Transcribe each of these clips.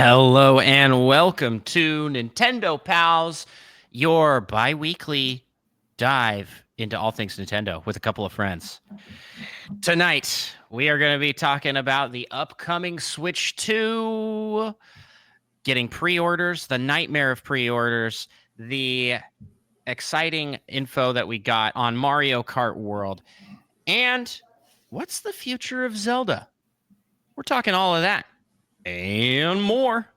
Hello and welcome to Nintendo Pals, your bi-weekly dive into all things Nintendo with a couple of friends. Tonight, we are going to be talking about the upcoming Switch 2, getting pre-orders, the nightmare of pre-orders, the exciting info that we got on Mario Kart World, and what's the future of Zelda? We're talking all of that and more.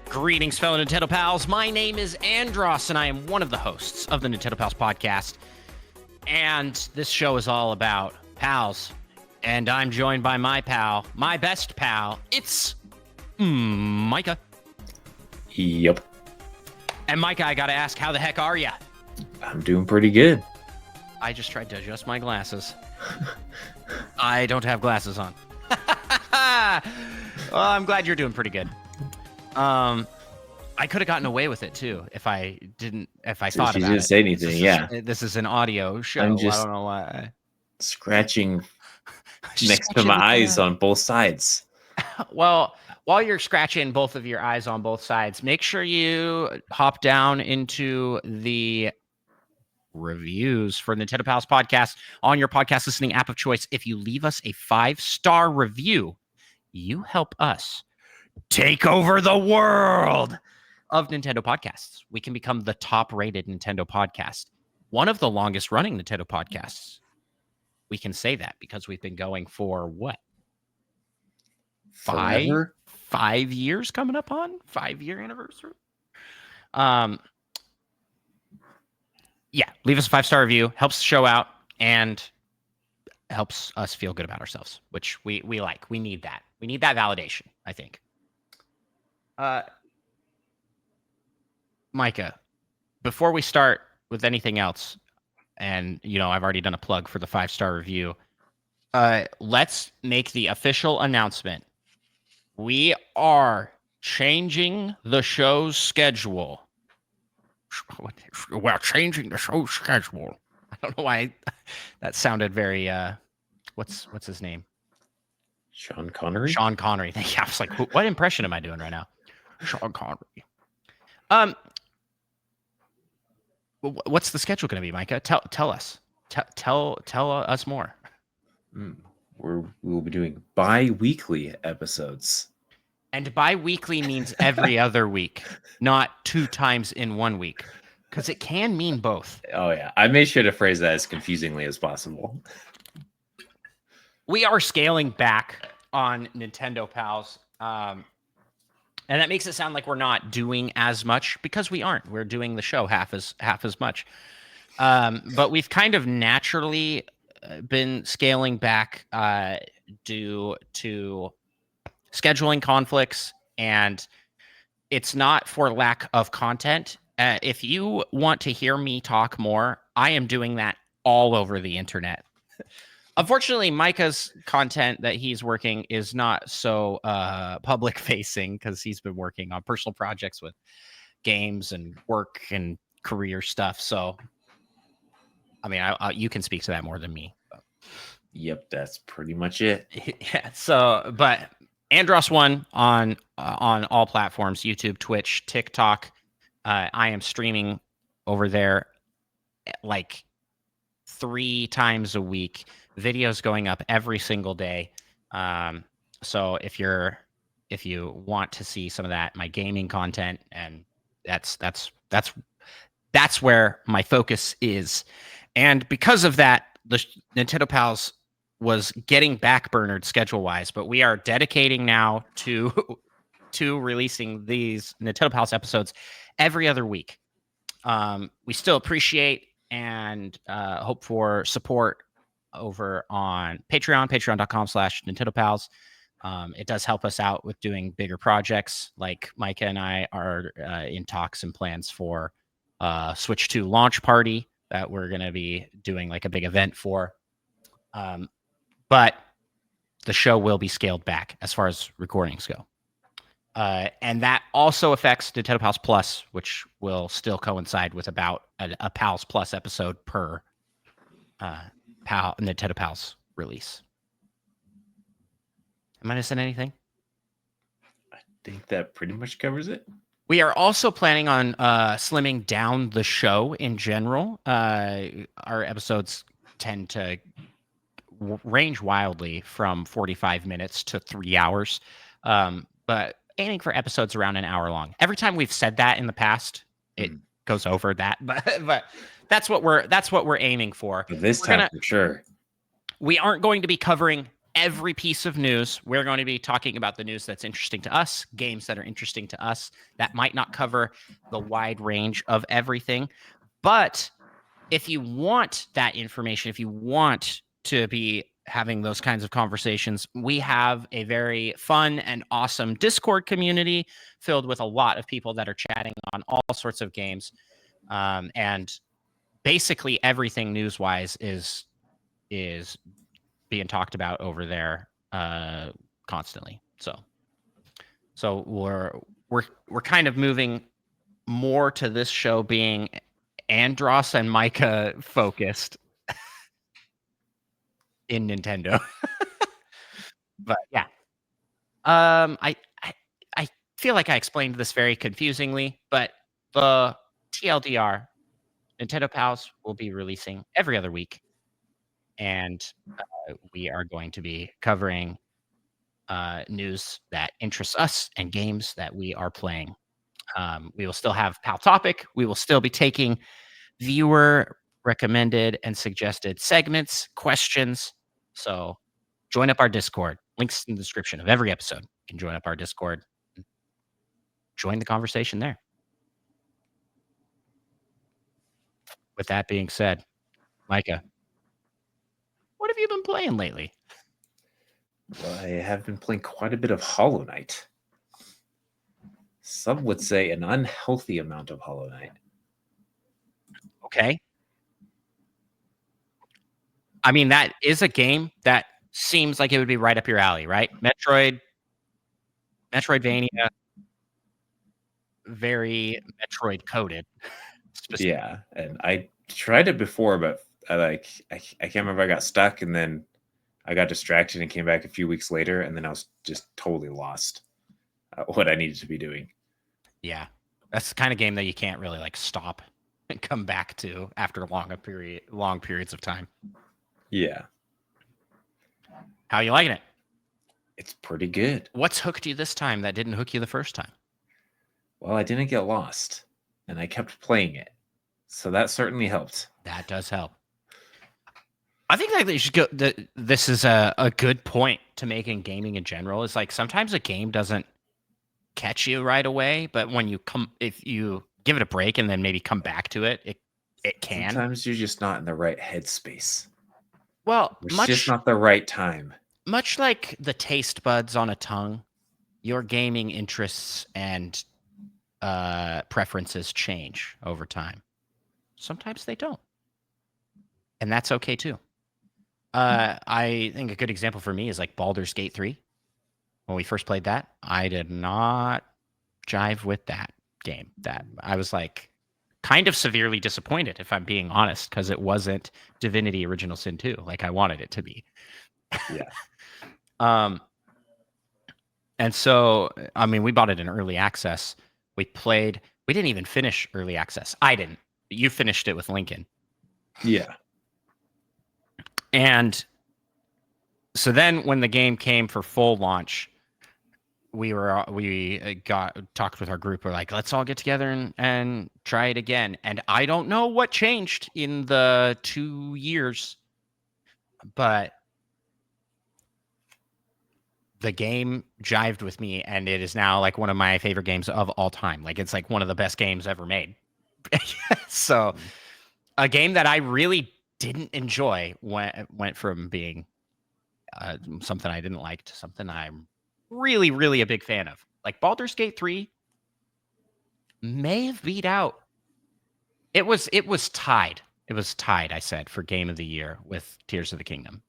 Greetings, fellow Nintendo Pals. My name is Andros, and I am one of the hosts of the Nintendo Pals podcast. And this show is all about pals. And I'm joined by my pal, my best pal. It's Micah. Yep. And Micah, I gotta ask, how the heck are ya? I'm doing pretty good. I just tried to adjust my glasses. I don't have glasses on. Well, I'm glad you're doing pretty good. I could have gotten away with it too if I thought about it. You didn't say anything, yeah. This is an audio show. I'm just I don't know why. Scratching next to my eyes on both sides. Well, while you're scratching both of your eyes on both sides, make sure you hop down into the reviews for Nintendo Pals podcast on your podcast listening app of choice. If you leave us a 5-star review, you help us take over the world of Nintendo podcasts. We can become the top-rated Nintendo podcast, one of the longest-running Nintendo podcasts. We can say that because we've been going for what? Forever? 5 years coming up on 5-year anniversary. Yeah, leave us a 5-star review. Helps the show out and helps us feel good about ourselves, which we like. We need that. We need that validation, I think. Micah, before we start with anything else, and I've already done a plug for the 5-star review. Let's make the official announcement. We are changing the show's schedule. We're changing the show's schedule. I don't know why that sounded very. What's his name? Sean Connery. Sean Connery. I was like, what impression am I doing right now? Sean Connery. What's the schedule going to be, Micah? Tell us. Tell us more. We'll be doing bi-weekly episodes. And bi-weekly means every other week, not 2 times in 1 week, because it can mean both. Oh yeah, I made sure to phrase that as confusingly as possible. We are scaling back on Nintendo Pals. And that makes it sound like we're not doing as much, because we aren't. We're doing the show half as much. But we've kind of naturally been scaling back due to scheduling conflicts, and it's not for lack of content. If you want to hear me talk more, I am doing that all over the internet. Unfortunately, Micah's content that he's working is not so public facing, because he's been working on personal projects with games and work and career stuff. So, I mean, you can speak to that more than me. Yep, that's pretty much it. Yeah. So, but Andros One on all platforms: YouTube, Twitch, TikTok. I am streaming over there like 3 times a week. Videos going up every single day. So if you want to see some of that, my gaming content, and that's where my focus is. And because of that, the Nintendo Pals was getting backburnered schedule-wise, but we are dedicating now to releasing these Nintendo Pals episodes every other week. We still appreciate and hope for support over on Patreon, patreon.com/Nintendo Pals. It does help us out with doing bigger projects. Like Micah and I are in talks and plans for Switch 2 launch party that we're going to be doing like a big event for. But the show will be scaled back as far as recordings go. And that also affects Nintendo Pals Plus, which will still coincide with about a Pals Plus episode per Nintendo Pals release. Am I missing anything? I think that pretty much covers it. We are also planning on slimming down the show in general. Our episodes tend to range wildly from 45 minutes to 3 hours, but aiming for episodes around an hour long. Every time we've said that in the past, it goes over that, but that's what we're aiming for. But this time, for sure. We aren't going to be covering every piece of news. We're going to be talking about the news that's interesting to us, games that are interesting to us that might not cover the wide range of everything. But if you want that information, if you want to be having those kinds of conversations, we have a very fun and awesome Discord community filled with a lot of people that are chatting on all sorts of games. And basically everything news-wise is being talked about over there constantly. So we're kind of moving more to this show being Andros and Micah focused in Nintendo. But yeah. I feel like I explained this very confusingly, but the TLDR, Nintendo Pals will be releasing every other week. And we are going to be covering news that interests us and games that we are playing. We will still have Pal Topic. We will still be taking viewer recommended and suggested segments, questions. So join up our Discord. Links in the description of every episode. You can join up our Discord. Join the conversation there. With that being said, Micah, what have you been playing lately? Well, I have been playing quite a bit of Hollow Knight. Some would say an unhealthy amount of Hollow Knight. Okay. I mean, that is a game that seems like it would be right up your alley, right? Metroidvania, very Metroid coded. Yeah, and I tried it before, but I can't remember. I got stuck, and then I got distracted and came back a few weeks later, and then I was just totally lost what I needed to be doing. Yeah, that's the kind of game that you can't really like stop and come back to after long periods of time. Yeah. How are you liking it? It's pretty good. What's hooked you this time that didn't hook you the first time? Well, I didn't get lost, and I kept playing it, so that certainly helped. That does help. I think that you should go. This is a good point to make in gaming in general. Is like sometimes a game doesn't catch you right away, but if you give it a break and then maybe come back to it, it can. Sometimes you're just not in the right headspace. Well, it's just not the right time. Much like the taste buds on a tongue, your gaming interests and preferences change over time. Sometimes they don't, and that's okay too. I think a good example for me is like Baldur's Gate 3. When we first played that, I did not jive with that game. That I was like kind of severely disappointed, if I'm being honest, because it wasn't Divinity Original Sin 2 like I wanted it to be. Yeah. And so, I mean, we bought it in early access. We didn't even finish early access. I didn't. You finished it with Lincoln. Yeah. And so then when the game came for full launch, we talked with our group. We're like, let's all get together and try it again. And I don't know what changed in the 2 years, but the game jived with me, and it is now like one of my favorite games of all time. Like it's like one of the best games ever made. So a game that I really didn't enjoy went from being something I didn't like to something I'm really, really a big fan of. Like Baldur's Gate 3 may have beat out. It was tied. It was tied, I said, for game of the year with Tears of the Kingdom.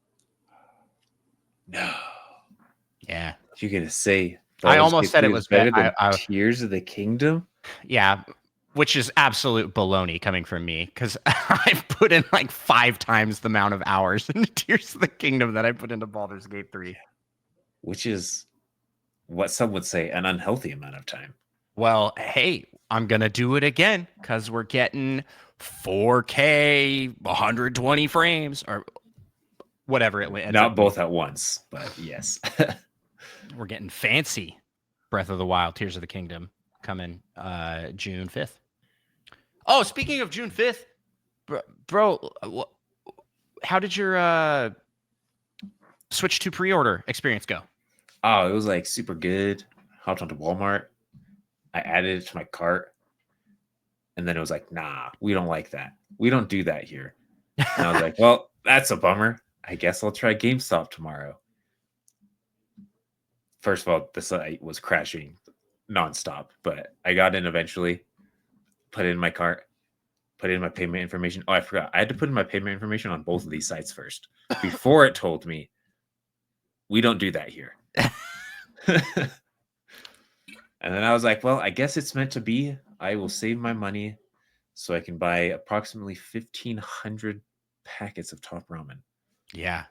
No. Yeah. You're gonna say I Baldur's almost Gate said 3 it is was better. better than Tears of the Kingdom? Yeah, which is absolute baloney coming from me because I've put in like 5 times the amount of hours into Tears of the Kingdom that I put into Baldur's Gate 3. Which is what some would say an unhealthy amount of time. Well, hey, I'm going to do it again because we're getting 4K, 120 frames, or whatever it ends Not up both at once, but yes. We're getting fancy. Breath of the Wild, Tears of the Kingdom coming June 5th. Oh, speaking of June 5th, bro, how did your Switch to pre-order experience go? Oh, it was like super good. Hopped onto Walmart. I added it to my cart. And then it was like, nah, we don't like that. We don't do that here. And I was like, well, that's a bummer. I guess I'll try GameStop tomorrow. First of all, the site was crashing nonstop, but I got in eventually, put it in my cart, put in my payment information. Oh, I forgot. I had to put in my payment information on both of these sites first before it told me we don't do that here. And then I was like, well, I guess it's meant to be. I will save my money so I can buy approximately 1,500 packets of Top Ramen. Yeah.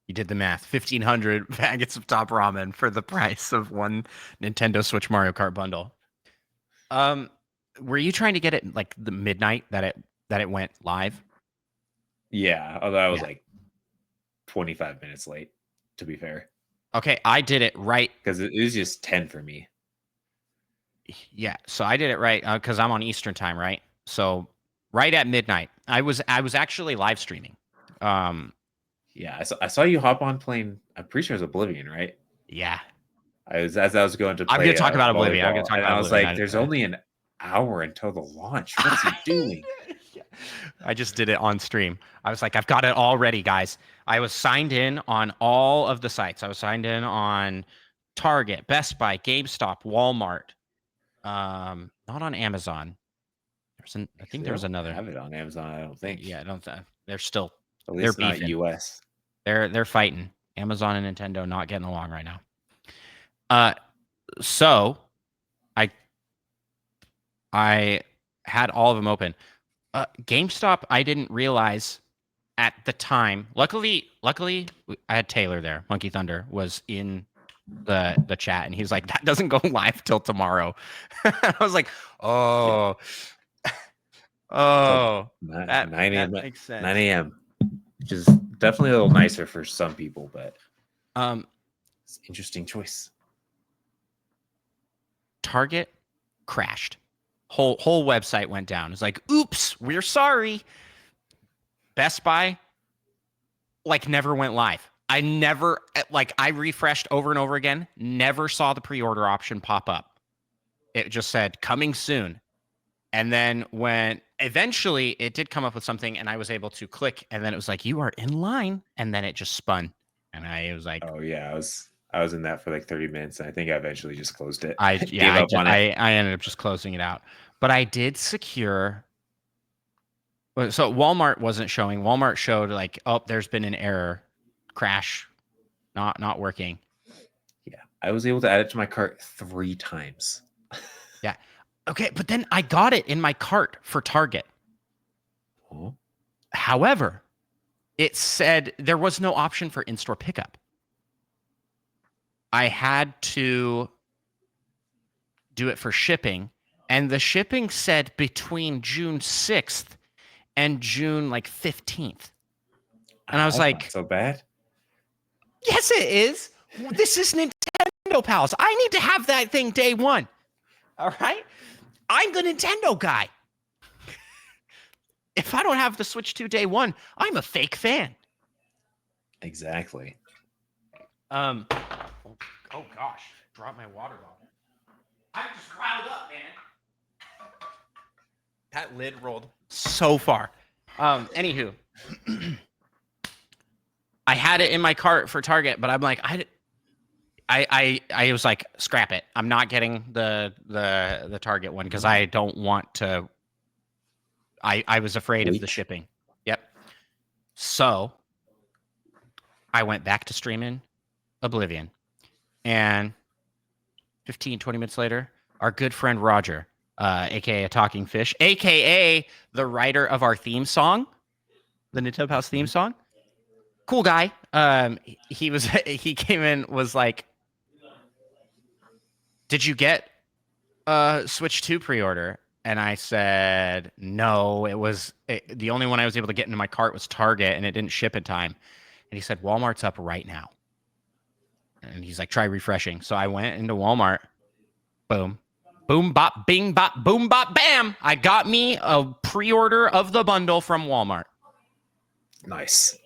You did the math. 1,500 packets of Top Ramen for the price of one Nintendo Switch Mario Kart bundle. Were you trying to get it like the midnight that it went live? Yeah, although I was like 25 minutes late, to be fair. Okay, I did it right because it was just 10 for me. Yeah, so I did it right because I'm on Eastern time, right? So right at midnight, I was actually live streaming. Yeah, I saw you hop on playing. I'm pretty sure it was Oblivion, right? Yeah, As I was going to I'm gonna play talk about Oblivion. I'm gonna volleyball, talk and about I was Oblivion. like, "There's only an hour until the launch. What's he doing?" I just did it on stream. I was like, I've got it all ready, guys. I was signed in on all of the sites. I was signed in on Target, Best Buy, GameStop, Walmart. Not on Amazon. I think there was another. Have it on Amazon? I don't think. Yeah, I don't. They're still. At They're least not beefing. US. They're fighting. Amazon and Nintendo not getting along right now. So I had all of them open. GameStop, I didn't realize at the time. Luckily, I had Taylor there. Monkey Thunder was in the chat, and he's like, "That doesn't go live till tomorrow." I was like, "Oh, oh, 9 that a.m. makes sense." 9 a.m. Which is definitely a little nicer for some people, but it's an interesting choice. Target crashed. Whole website went down. It's like, oops, we're sorry. Best Buy, like, never went live. I refreshed over and over again, never saw the pre-order option pop up. It just said coming soon. And then when eventually it did come up with something and I was able to click, and then it was like, you are in line. And then it just spun. And I was like, oh yeah, I was in that for like 30 minutes, and I think I eventually just closed it. I ended up just closing it out. But I did secure. So Walmart wasn't showing. Walmart showed like, oh, there's been an error, crash, not working. Yeah, I was able to add it to my cart 3 times. Yeah. Okay, but then I got it in my cart for Target. Oh. However, it said there was no option for in-store pickup. I had to do it for shipping, and the shipping said between June 6th and June like 15th. And I was like, not so bad. Yes, it is. This is Nintendo Pals. I need to have that thing day one. All right? I'm the Nintendo guy. If I don't have the Switch 2 day one, I'm a fake fan. Exactly. Oh gosh, dropped my water bottle. I'm just riled up, man. That lid rolled so far. Anywho. I had it in my cart for Target, but I'm like, I was like, scrap it. I'm not getting the Target one because I don't want to. I was afraid of the Wait. shipping. Yep. So I went back to streaming Oblivion, and 15, 20 minutes later, our good friend Roger, aka Talking Fish, aka the writer of our theme song, the Nintendo House theme song, cool guy. He came in, was like, "Did you get Switch 2 pre-order?" And I said, "No, the only one I was able to get into my cart was Target, and it didn't ship in time." And he said, "Walmart's up right now." And he's like, "Try refreshing." So I went into Walmart. Boom. Boom, bop, bing, bop, boom, bop, bam. I got me a pre-order of the bundle from Walmart. Nice.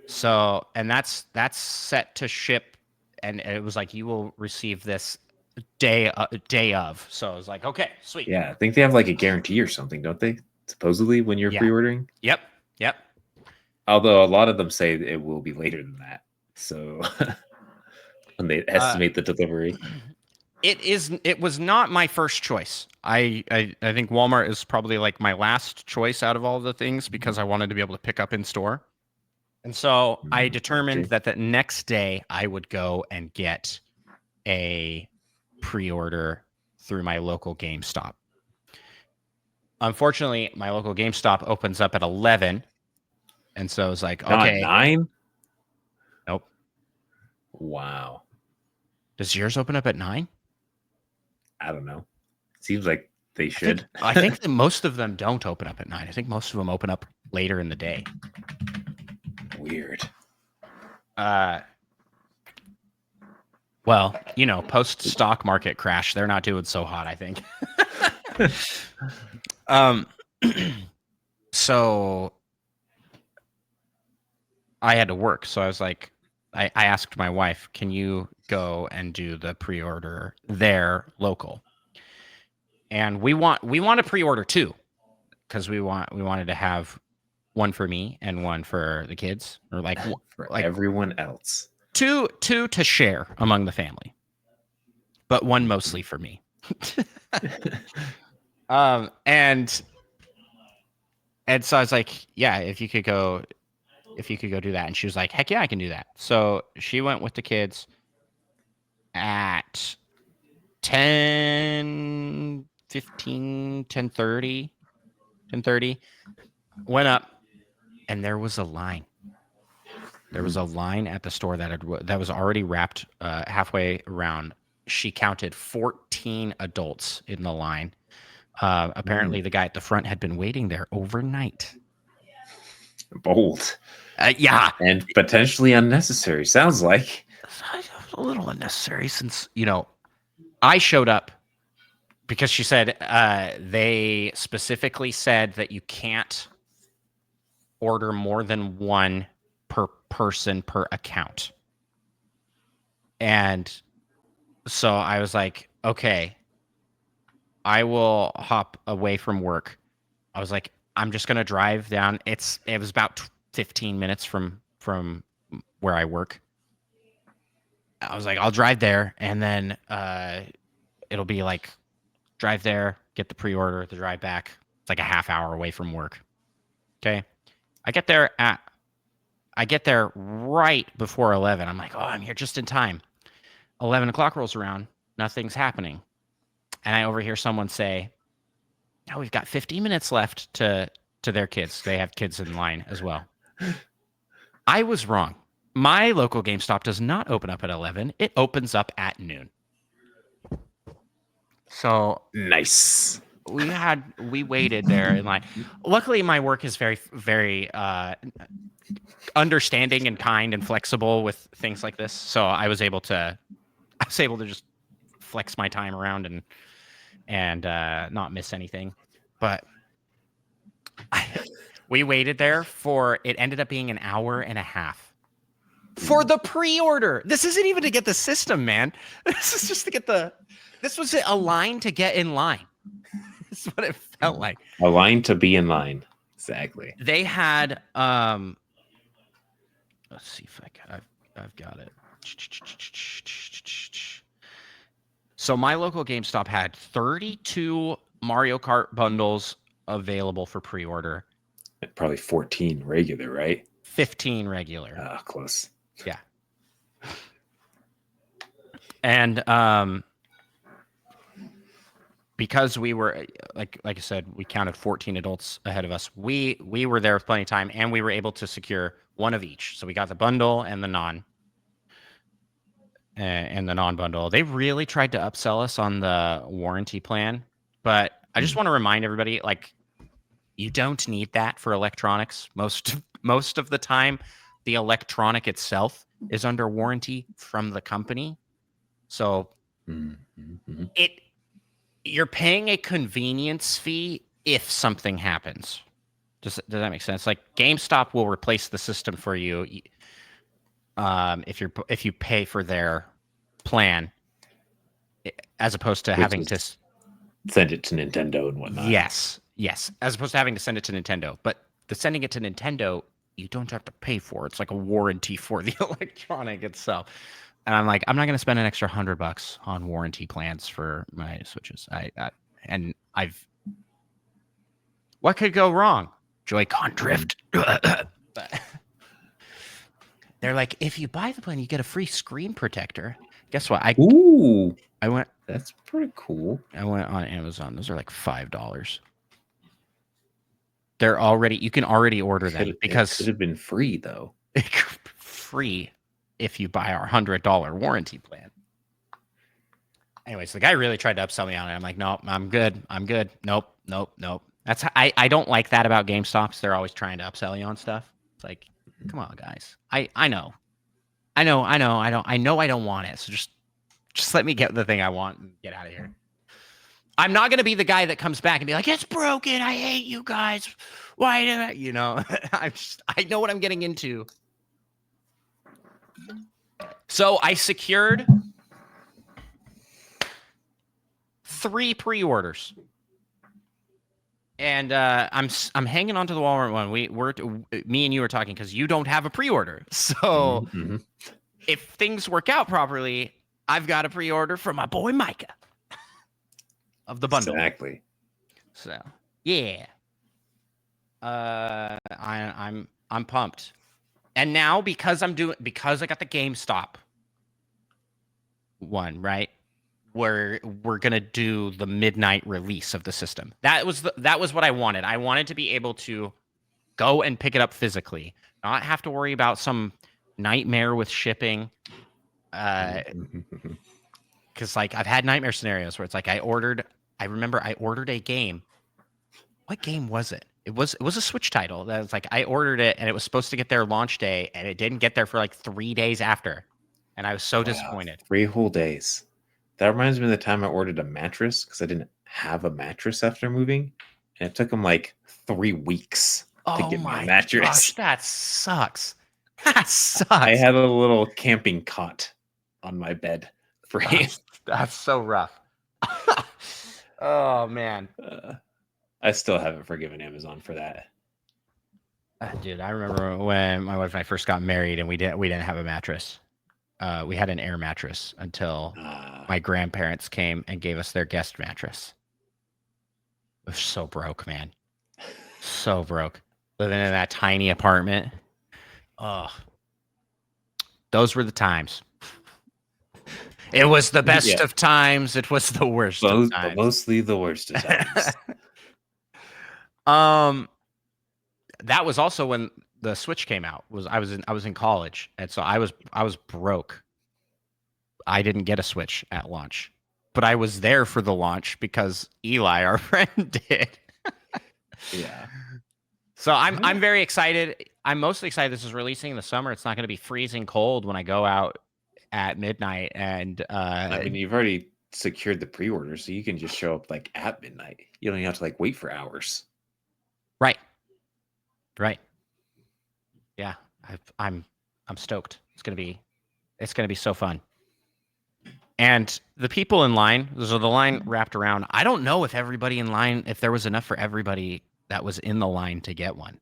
So, and that's set to ship, and it was like, you will receive this day of. So I was like, okay, sweet. Yeah, I think they have like a guarantee or something, don't they? Supposedly, when you're Yeah. pre-ordering. Yep. Although a lot of them say it will be later than that. So when they estimate the delivery. It was not my first choice. I think Walmart is probably like my last choice out of all the things because I wanted to be able to pick up in store. And so I determined that the next day I would go and get a pre-order through my local GameStop. Unfortunately, my local GameStop opens up at 11. And so I was like, okay. Not 9? Nope. Wow. Does yours open up at 9? I don't know. Seems like they should. I think that most of them don't open up at 9. I think most of them open up later in the day. Weird. Well, post stock market crash, they're not doing so hot, I think. So I had to work. So I was like, I asked my wife, can you go and do the pre-order there local? And we want to pre-order 2 because we wanted to have one for me and one for the kids, or like for like everyone else. Two to share among the family, but one mostly for me. And so I was like, yeah, if you could go do that. And she was like, heck yeah, I can do that. So she went with the kids at 10:15, 10:30, went up, and there was a line. There was a line at the store that was already wrapped halfway around. She counted 14 adults in the line. Apparently, the guy at the front had been waiting there overnight. Bold. Yeah. And potentially unnecessary, sounds like. A little unnecessary since, I showed up because she said they specifically said that you can't order more than one per person per account. And so I was like, okay, I will hop away from work. I was like, I'm just going to drive down. It was about 15 minutes from where I work. I was like, I'll drive there, and then it'll be like drive there, get the pre-order, the drive back. It's like a half hour away from work. Okay. I get there right before 11. I'm like, oh, I'm here just in time. 11 o'clock rolls around. Nothing's happening. And I overhear someone say, oh, we've got 15 minutes left to their kids. They have kids in line as well. I was wrong. My local GameStop does not open up at 11. It opens up at noon. So nice. We waited there in line. Luckily, my work is very, very understanding and kind and flexible with things like this. So I was able to just flex my time around and not miss anything. But we waited there it ended up being an hour and a half for the pre-order. This isn't even to get the system, man. This is just to get this was a line to get in line. That's what it felt like. A line to be in line. Exactly. They had Let's see if I've got it. So my local GameStop had 32 Mario Kart bundles available for pre-order. Probably 14 regular, right? 15 regular. Ah, close. Yeah. And because we were like I said, we counted 14 adults ahead of us. We were there with plenty of time, and we were able to secure one of each. So we got the bundle and the non-bundle. They really tried to upsell us on the warranty plan, but I just want to remind everybody, like, you don't need that for electronics. Most of the time, the electronic itself is under warranty from the company. So you're paying a convenience fee if something happens. Does that make sense? Like, GameStop will replace the system for you if you pay for their plan, as opposed to having to send it to Nintendo and whatnot. Yes, as opposed to having to send it to Nintendo. But the sending it to Nintendo, you don't have to pay for. It's like a warranty for the electronic itself. And I'm like, I'm not going to spend an extra $100 on warranty plans for my Switches. What could go wrong? Joy-Con drift. But they're like, if you buy the plan, you get a free screen protector. Guess what? I went. That's pretty cool. I went on Amazon. Those are like $5. They're already. You can already order them because it could have been free though. Free if you buy our $100 warranty plan. Anyways, the guy really tried to upsell me on it. I'm like, no, I'm good. Nope. That's I don't like that about GameStops. They're always trying to upsell you on stuff. It's like, come on, guys. I know. I don't want it. So just let me get the thing I want and get out of here. I'm not gonna be the guy that comes back and be like, it's broken. I hate you guys. Why did I? You know, I know what I'm getting into. So I secured 3 pre-orders. And I'm hanging onto the Walmart one. Me and you were talking because you don't have a pre-order. So if things work out properly, I've got a pre-order for my boy Micah of the bundle. Exactly. So yeah, I'm pumped. And now because I got the GameStop one, right? We're gonna do the midnight release of the system. That was what I wanted. I wanted to be able to go and pick it up physically, not have to worry about some nightmare with shipping. Because like I've had nightmare scenarios where it's like I remember I ordered a game. What game was it? It was a Switch title. That was like I ordered it and it was supposed to get there launch day and it didn't get there for like 3 days after, and I was so disappointed. 3 whole days. That reminds me of the time I ordered a mattress because I didn't have a mattress after moving, and it took them like 3 weeks to get me a mattress. Gosh, that sucks. That sucks. I had a little camping cot on my bed frame. That's so rough. Oh man. I still haven't forgiven Amazon for that. Dude, I remember when my wife and I first got married and we didn't have a mattress. We had an air mattress until my grandparents came and gave us their guest mattress. It was so broke, man. So broke. Living in that tiny apartment. Oh, those were the times. It was the best of times. It was the worst of times. Mostly the worst of times. That was also when the Switch came out. I was in college, and so I was broke. I didn't get a Switch at launch, but I was there for the launch because Eli, our friend, did. Yeah. So I'm very excited. I'm mostly excited this is releasing in the summer. It's not going to be freezing cold when I go out at midnight. And I mean, you've already secured the pre-order, so you can just show up like at midnight. You don't even have to like wait for hours. Right. Yeah, I'm stoked. It's gonna be so fun. And the people in line, so the line wrapped around. I don't know if everybody in line, if there was enough for everybody that was in the line to get one.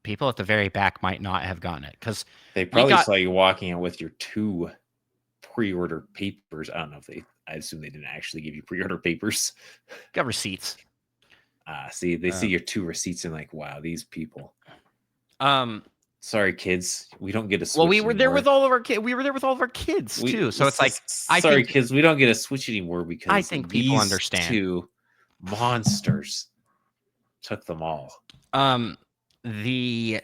people at the very back might not have gotten it because They we probably got saw you walking out with your 2 pre-order papers. I don't know if I assume they didn't actually give you pre-order papers. receipts. See, they see your 2 receipts and like, wow, these people. Sorry, kids, we don't get a Switch. Well, we were there anymore. with all of our kids. We were there with all of our kids too. So it's like, sorry, kids, we don't get a Switch anymore because I think people these understand. 2 monsters took them all. The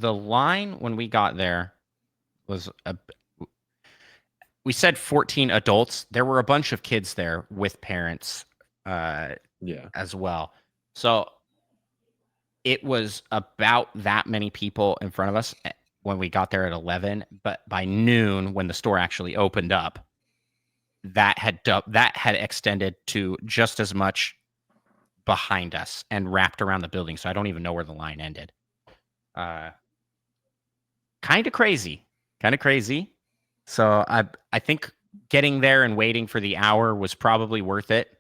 line when we got there was we said 14 adults. There were a bunch of kids there with parents as well. So it was about that many people in front of us when we got there at 11, but by noon when the store actually opened up, that had extended to just as much behind us and wrapped around the building. So I don't even know where the line ended. Kind of crazy. So I think getting there and waiting for the hour was probably worth it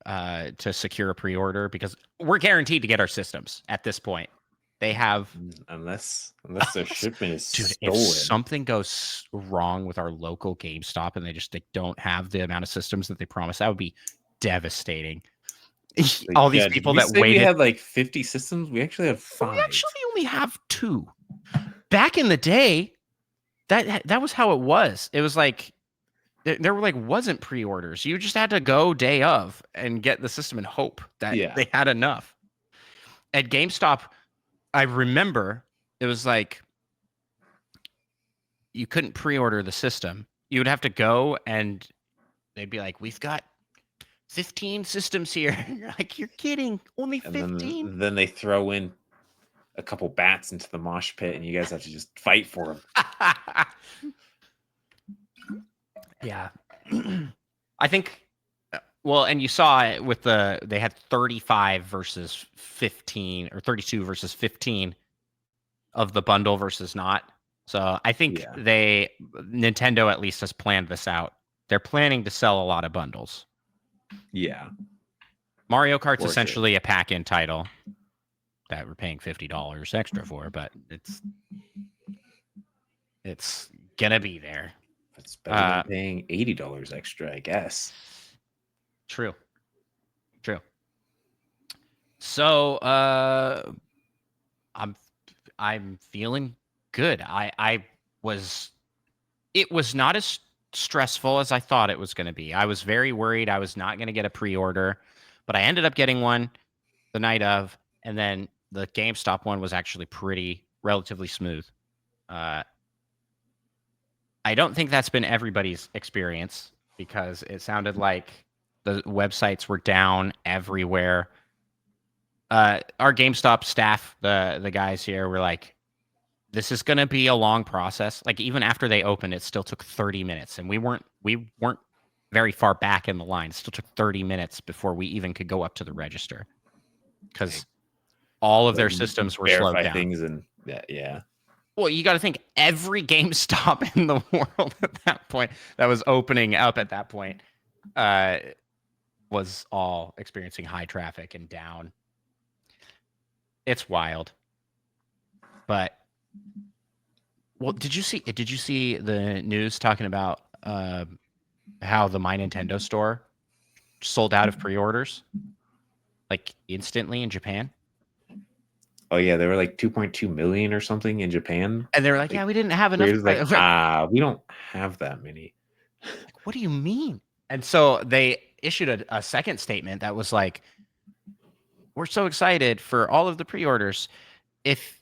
to secure a pre-order because we're guaranteed to get our systems at this point. They have unless their shipment is dude, stolen. if something goes wrong with our local GameStop and they don't have the amount of systems that they promised, that would be devastating. All these people that waited. We had like 50 systems. We actually have 5. We actually only have 2. Back in the day, that was how it was. It was like there were wasn't pre-orders. You just had to go day of and get the system and hope that they had enough. At GameStop, I remember it was like you couldn't pre-order the system. You would have to go and they'd be like, "We've got 15 systems here." You're like, "You're kidding? Only 15?" Then they throw in a couple bats into the mosh pit and you guys have to just fight for them. Yeah. I think and you saw it with they had 35 versus 15 or 32 versus 15 of the bundle versus not. So I think Nintendo at least has planned this out. They're planning to sell a lot of bundles. Yeah. Mario Kart's essentially a pack-in title that we're paying $50 extra for, but it's gonna be there. It's better than paying $80 extra, I guess. True. So I'm feeling good. It was not as stressful as I thought it was going to be. I was very worried I was not going to get a pre-order, but I ended up getting one the night of, and then the GameStop one was actually relatively smooth. I don't think that's been everybody's experience because it sounded like the websites were down everywhere. Our GameStop staff, the guys here, were like, "This is going to be a long process." Like even after they opened, it still took 30 minutes, and we weren't very far back in the line. It still took 30 minutes before we even could go up to the register because all of their systems were slowed down. Things and yeah. Well, you got to think every GameStop in the world at that point that was opening up at that point was all experiencing high traffic and down. It's wild. But did you see the news talking about how the My Nintendo store sold out of pre-orders like instantly in Japan? Oh yeah, there were like 2.2 million or something in Japan. And they were like, "Yeah, we didn't have enough." We don't have that many. Like, what do you mean? And so they issued a second statement that was like, "We're so excited for all of the pre-orders. If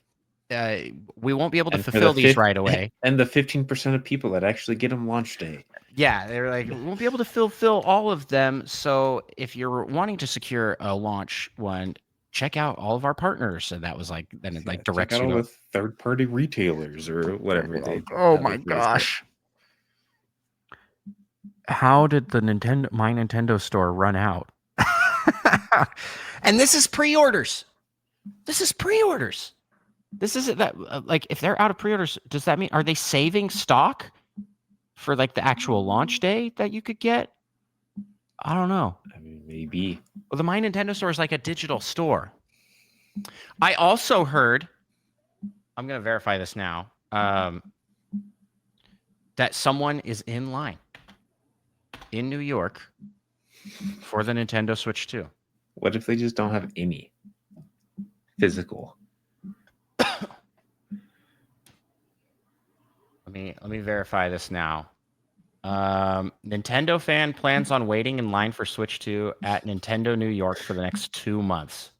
we won't be able to fulfill these right away." And the 15% of people that actually get them launch day. Yeah, they were like, "We won't be able to fulfill all of them. So if you're wanting to secure a launch one, check out all of our partners." And that was like, then it like directs check out you all the third-party retailers or whatever. Oh my gosh. How did the My Nintendo store run out? And this is pre-orders. This isn't that like if they're out of pre-orders, does that mean are they saving stock for like the actual launch day that you could get? I don't know. I mean, maybe. Well, the My Nintendo store is like a digital store. I also heard, I'm going to verify this now, that someone is in line in New York for the Nintendo Switch 2. What if they just don't have any physical? Let me verify this now. Nintendo fan plans on waiting in line for Switch 2 at Nintendo New York for the next 2 months.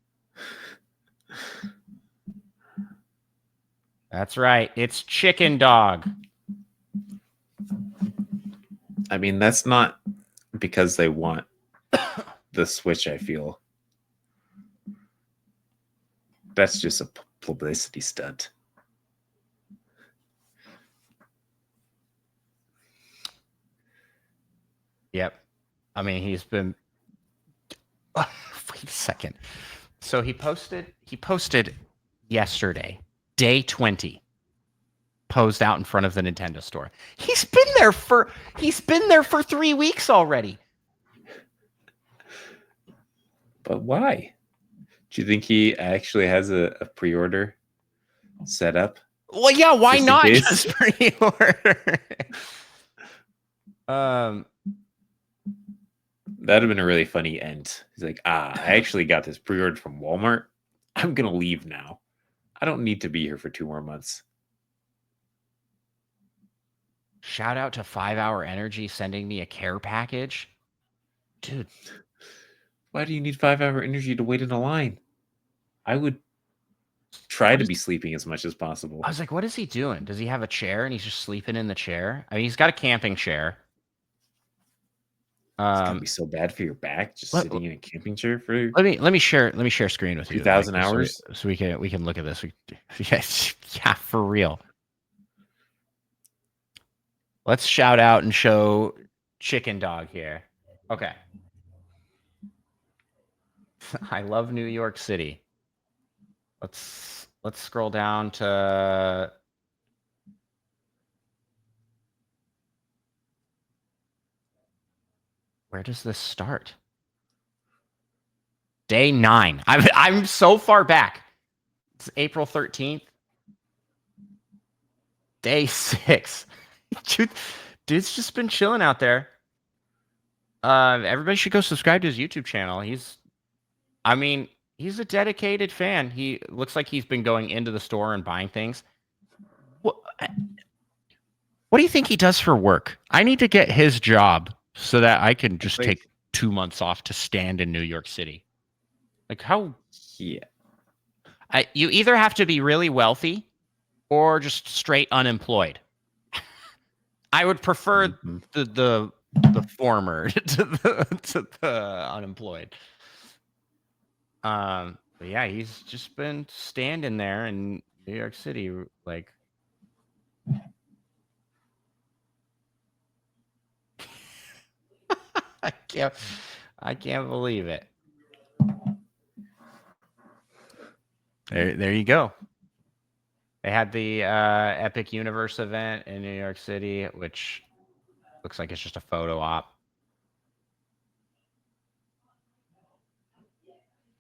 That's right. It's Chicken Dog. I mean, that's not because they want the Switch, I feel. That's just a publicity stunt. Yep. I mean, he's been... Wait a second. So he posted yesterday, day 20, posed out in front of the Nintendo store. He's been there for 3 weeks already. But why? Do you think he actually has a pre-order set up? Well, yeah, why Just in not case? just pre-order? That'd have been a really funny end. He's like, I actually got this pre-ordered from Walmart. I'm gonna leave now. I don't need to be here for 2 more months. Shout out to 5 Hour Energy sending me a care package. Dude, Why do you need 5-hour energy to wait in a line? I would try to be sleeping as much as possible. I was like, what is he doing? Does he have a chair and he's just sleeping in the chair? I mean, he's got a camping chair. It's gonna be so bad for your back, just sitting in a camping chair for let me share screen with you. 2,000 hours. So we can look at this. Yeah, for real. Let's shout out and show Chicken Dog here. Okay. I love New York City. Let's scroll down to where does this start? Day 9. I'm so far back. It's April 13th. Day 6. Dude's just been chilling out there. Everybody should go subscribe to his YouTube channel. He's a dedicated fan. He looks like he's been going into the store and buying things. What do you think he does for work? I need to get his job so that I can just take 2 months off to stand in New York City. Like how? Yeah. You either have to be really wealthy or just straight unemployed. I would prefer the former to the unemployed. But yeah, he's just been standing there in New York City, like. I can't believe it. There you go. They had the Epic Universe event in New York City, which looks like it's just a photo op.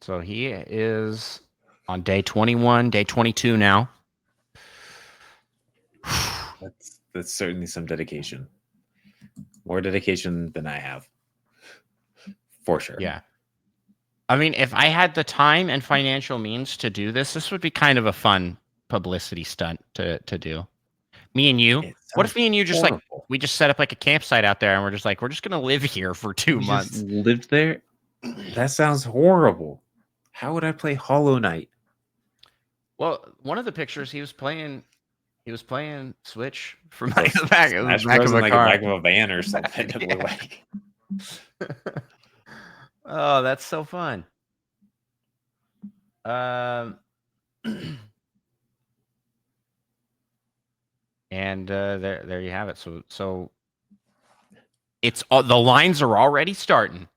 So he is on day 21, day 22 now. That's certainly some dedication. More dedication than I have. For sure. Yeah. I mean, if I had the time and financial means to do this would be kind of a fun publicity stunt to do. Me and you. What if me and you just we just set up like a campsite out there and we're just going to live here for 2 months. Just lived there? That sounds horrible. How would I play Hollow Knight? Well, one of the pictures he was playing Switch from like the back of a car. Back of a van or something. It looked like. Oh, that's so fun. And there you have it. So it's the lines are already starting.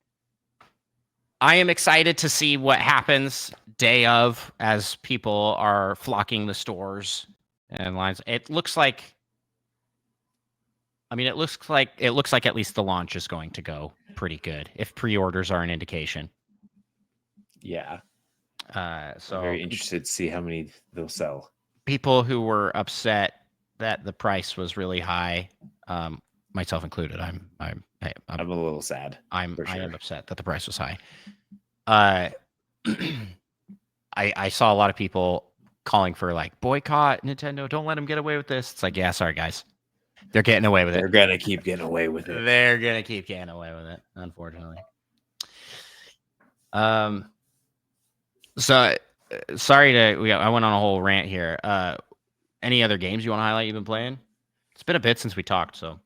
I am excited to see what happens day of as people are flocking the stores and lines. It looks like at least the launch is going to go pretty good if pre-orders are an indication. Yeah. So I'm very interested to see how many they'll sell. people who were upset that the price was really high, myself included. I'm a little sad. I For sure. am upset that the price was high. I saw a lot of people calling for like boycott Nintendo. Don't let them get away with this. It's like, yeah, sorry guys, they're getting away with They're it. gonna keep getting away with it. They're gonna keep getting away with it, unfortunately. So sorry I went on a whole rant here. Any other games you want to highlight you've been playing? It's been a bit since we talked, so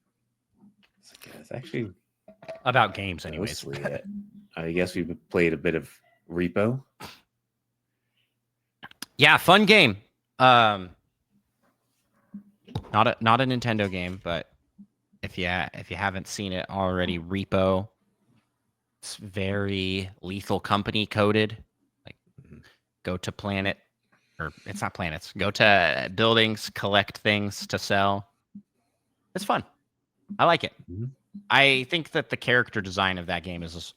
It's actually about games, anyways. mostly it. I guess we played a bit of Repo. Yeah, fun game. Not a Nintendo game, but if you haven't seen it already, Repo. It's very Lethal Company coded. Like, go to planet, or it's not planets. Go to buildings, collect things to sell. It's fun. I like it. Mhm. I think that the character design of that game is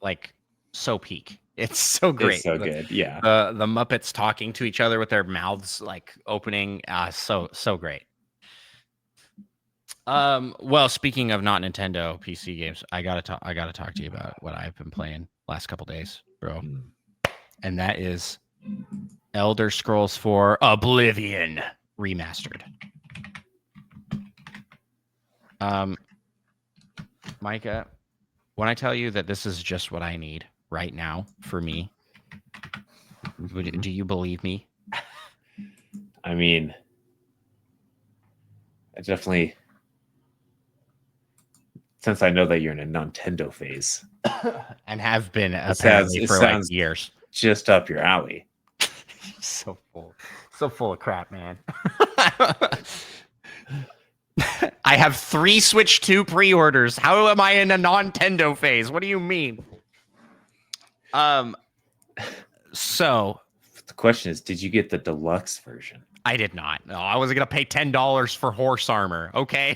like so peak. It's so great. It's so good. Yeah. The Muppets talking to each other with their mouths like opening. So great. Well, speaking of not Nintendo PC games, I gotta talk to you about what I've been playing last couple days, bro. And that is Elder Scrolls 4 Oblivion Remastered. Micah, when I tell you that this is just what I need right now for me, do you believe me? I mean, I definitely, since I know that you're in a Nintendo phase and have been apparently for like years, just up your alley. so full of crap, man. I have 3 Switch 2 pre-orders. How am I in a Nintendo phase? What do you mean? So the question is, did you get the deluxe version? I did not. No, I wasn't gonna pay $10 for horse armor. Okay,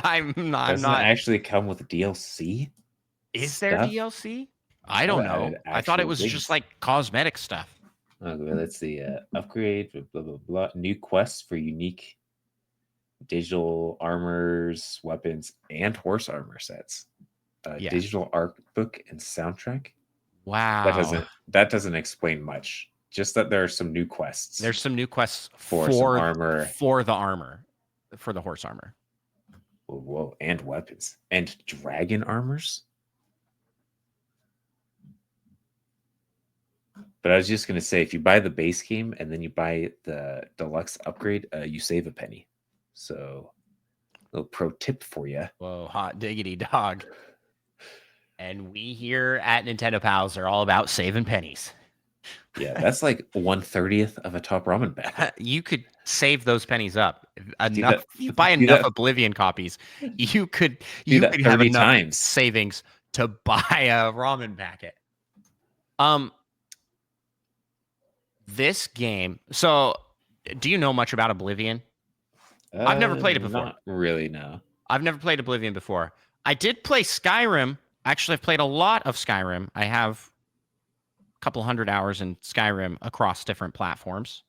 I'm not. Doesn't it actually come with DLC? Is there DLC? I don't know. I thought it was just like cosmetic stuff. Okay, let's see. Upgrade, blah blah blah. New quests for unique digital armors, weapons, and horse armor sets. Yeah. Digital art book and soundtrack. Wow. That doesn't explain much. Just that there are some new quests. There's some new quests for some armor, for the horse armor. Whoa, and weapons and dragon armors. But I was just gonna say, if you buy the base game and then you buy the deluxe upgrade, you save a penny. So, a little pro tip for you. Whoa, hot diggity dog! And we here at Nintendo Pals are all about saving pennies. Yeah, that's like 1/30th of a top ramen bag. You could save those pennies up. Enough. You buy enough Oblivion copies, you could have enough savings to buy a ramen packet. This game. So, do you know much about Oblivion? I've never played it before. Not really, no. I've never played Oblivion before. I did play Skyrim. Actually, I've played a lot of Skyrim. I have a couple hundred hours in Skyrim across different platforms.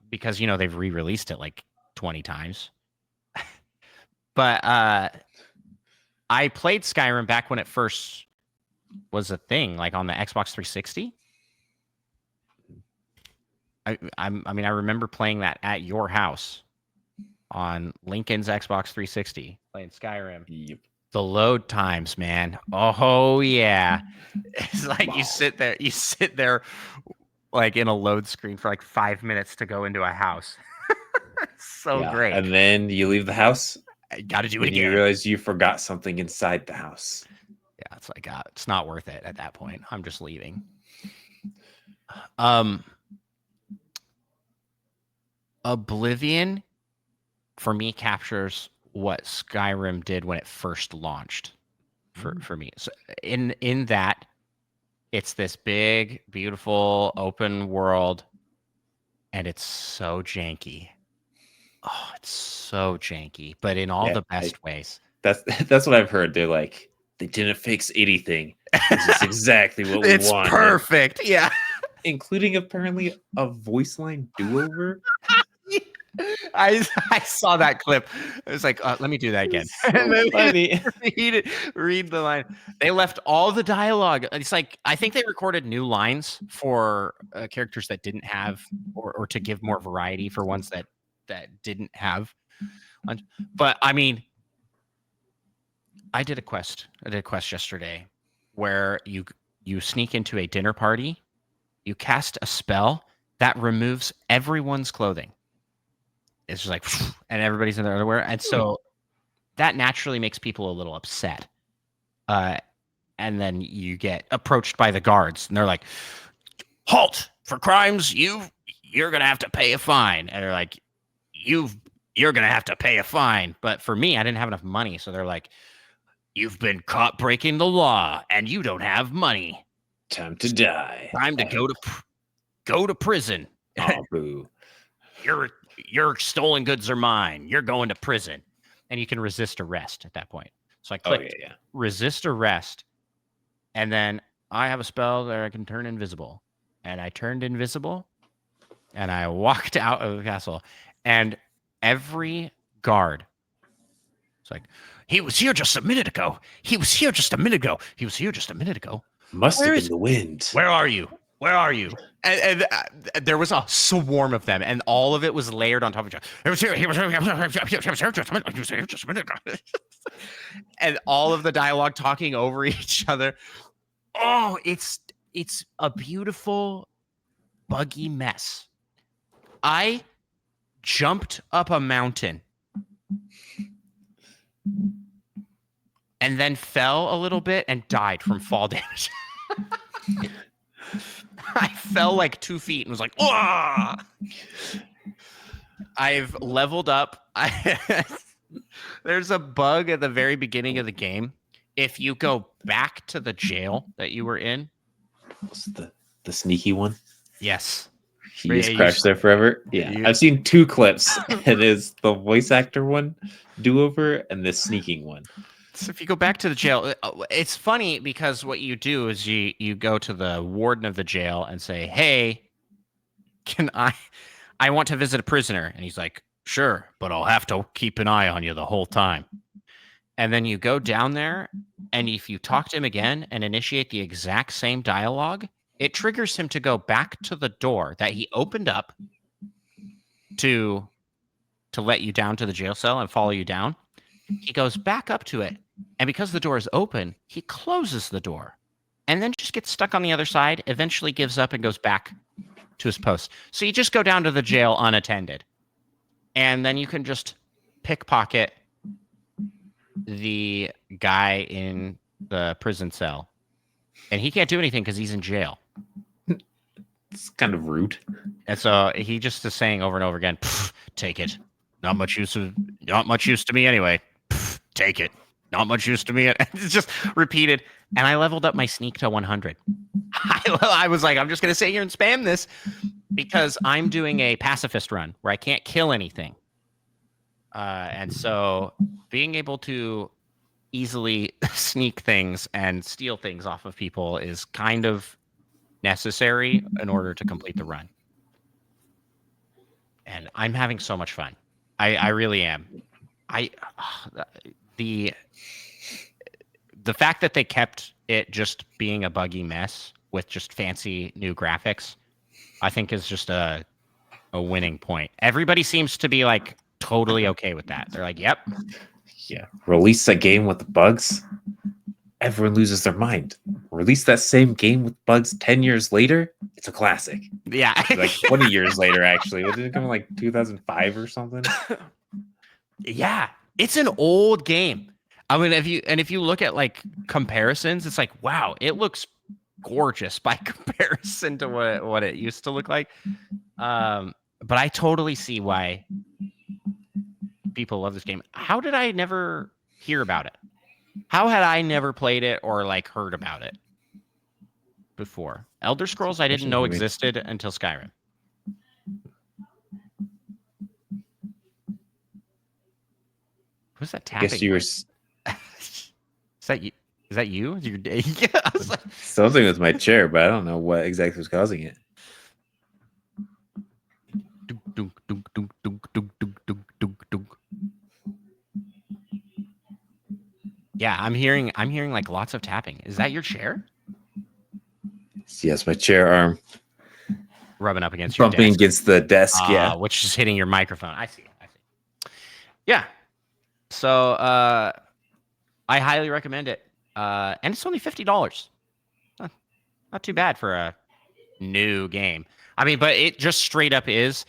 Because, they've re-released it like 20 times. But I played Skyrim back when it first was a thing, like on the Xbox 360. I remember playing that at your house on Lincoln's Xbox 360, playing Skyrim. Yep. The load times, man. Oh yeah. It's like you sit there like in a load screen for like 5 minutes to go into a house. So great. And then you leave the house. I got to do it again. You realize you forgot something inside the house. Yeah, it's like it's not worth it at that point. I'm just leaving. Oblivion for me captures what Skyrim did when it first launched for me. So in that it's this big, beautiful open world and it's so janky. Oh, it's so janky, but in all the best ways. That's what I've heard. They're like, They didn't fix anything. This is exactly what we It's wanted. perfect. Yeah. Including apparently a voice line do-over. I saw that clip. It was like, let me do that again. So funny. read the line. They left all the dialogue. It's like I think they recorded new lines for characters that didn't have, or to give more variety for ones that didn't have. But I mean, I did a quest. Yesterday where you sneak into a dinner party, you cast a spell that removes everyone's clothing. It's just like, and everybody's in their underwear, and so that naturally makes people a little upset. And then you get approached by the guards, and they're like, "Halt! For crimes you're gonna have to pay a fine." And they're like, "You're gonna have to pay a fine." But for me, I didn't have enough money, so they're like, "You've been caught breaking the law, and you don't have money. Time to die. Time to go to prison. Oh, boo. Your stolen goods are mine. You're going to prison." And you can resist arrest at that point. So I clicked resist arrest, and then I have a spell that I can turn invisible. And I turned invisible, and I walked out of the castle, and every guard was like, "He was here just a minute ago. He was here just a minute ago. He was here just a minute ago. Must have been the wind. Where are you? Where are you?" And there was a swarm of them, and all of it was layered on top of each other. He was here. He was here. He was here just a minute. He was here just a minute ago. And all of the dialogue talking over each other. Oh, it's a beautiful, buggy mess. I jumped up a mountain and then fell a little bit and died from fall damage. I fell like 2 feet and was like, "Whoa!" I've leveled up. There's a bug at the very beginning of the game. If you go back to the jail that you were in, was the sneaky one? Yes. He just crashed there forever. Yeah, I've seen 2 clips. It is the voice actor one, do-over, and the sneaking one. So if you go back to the jail, it's funny because what you do is you go to the warden of the jail and say, "Hey, can I want to visit a prisoner." And he's like, "Sure, but I'll have to keep an eye on you the whole time." And then you go down there, and if you talk to him again and initiate the exact same dialogue, it triggers him to go back to the door that he opened up to let you down to the jail cell and follow you down. He goes back up to it, and because the door is open, he closes the door and then just gets stuck on the other side, eventually gives up and goes back to his post. So you just go down to the jail unattended, and then you can just pickpocket the guy in the prison cell, and he can't do anything because he's in jail. It's kind of rude. And so he just is saying over and over again, "Take it. Not much use to me anyway. Take it. Not much use to me." It's just repeated. And I leveled up my sneak to 100. I was like, I'm just going to sit here and spam this because I'm doing a pacifist run where I can't kill anything. And so being able to easily sneak things and steal things off of people is kind of necessary in order to complete the run. And I'm having so much fun. I really am. The fact that they kept it just being a buggy mess with just fancy new graphics, I think is just a winning point. Everybody seems to be like totally okay with that. They're like, "Yep." Yeah. Release a game with bugs, everyone loses their mind. Release that same game with bugs 10 years later, it's a classic. Yeah. Like 20 years later, actually. Did it come in like 2005 or something? Yeah. It's an old game. I mean, if you look at like comparisons, it's like, wow, it looks gorgeous by comparison to what it used to look like. But I totally see why people love this game. How did I never hear about it? How had I never played it or like heard about it before? Elder Scrolls I didn't know existed until Skyrim. Who's that tapping? Guess you were. Is that you? Is that you? Is your day? Yeah. I was like, Something with my chair, but I don't know what exactly was causing it. dunk, dunk, dunk, dunk, dunk, dunk, dunk, dunk, dunk, dunk. Yeah, I'm hearing like lots of tapping. Is that your chair? Yes, my chair arm Rubbing up against your bumping desk, against the desk. Yeah. which is hitting your microphone. I see. Yeah. So I highly recommend it. And it's only $50. Not too bad for a new game. I mean, but it just straight up is,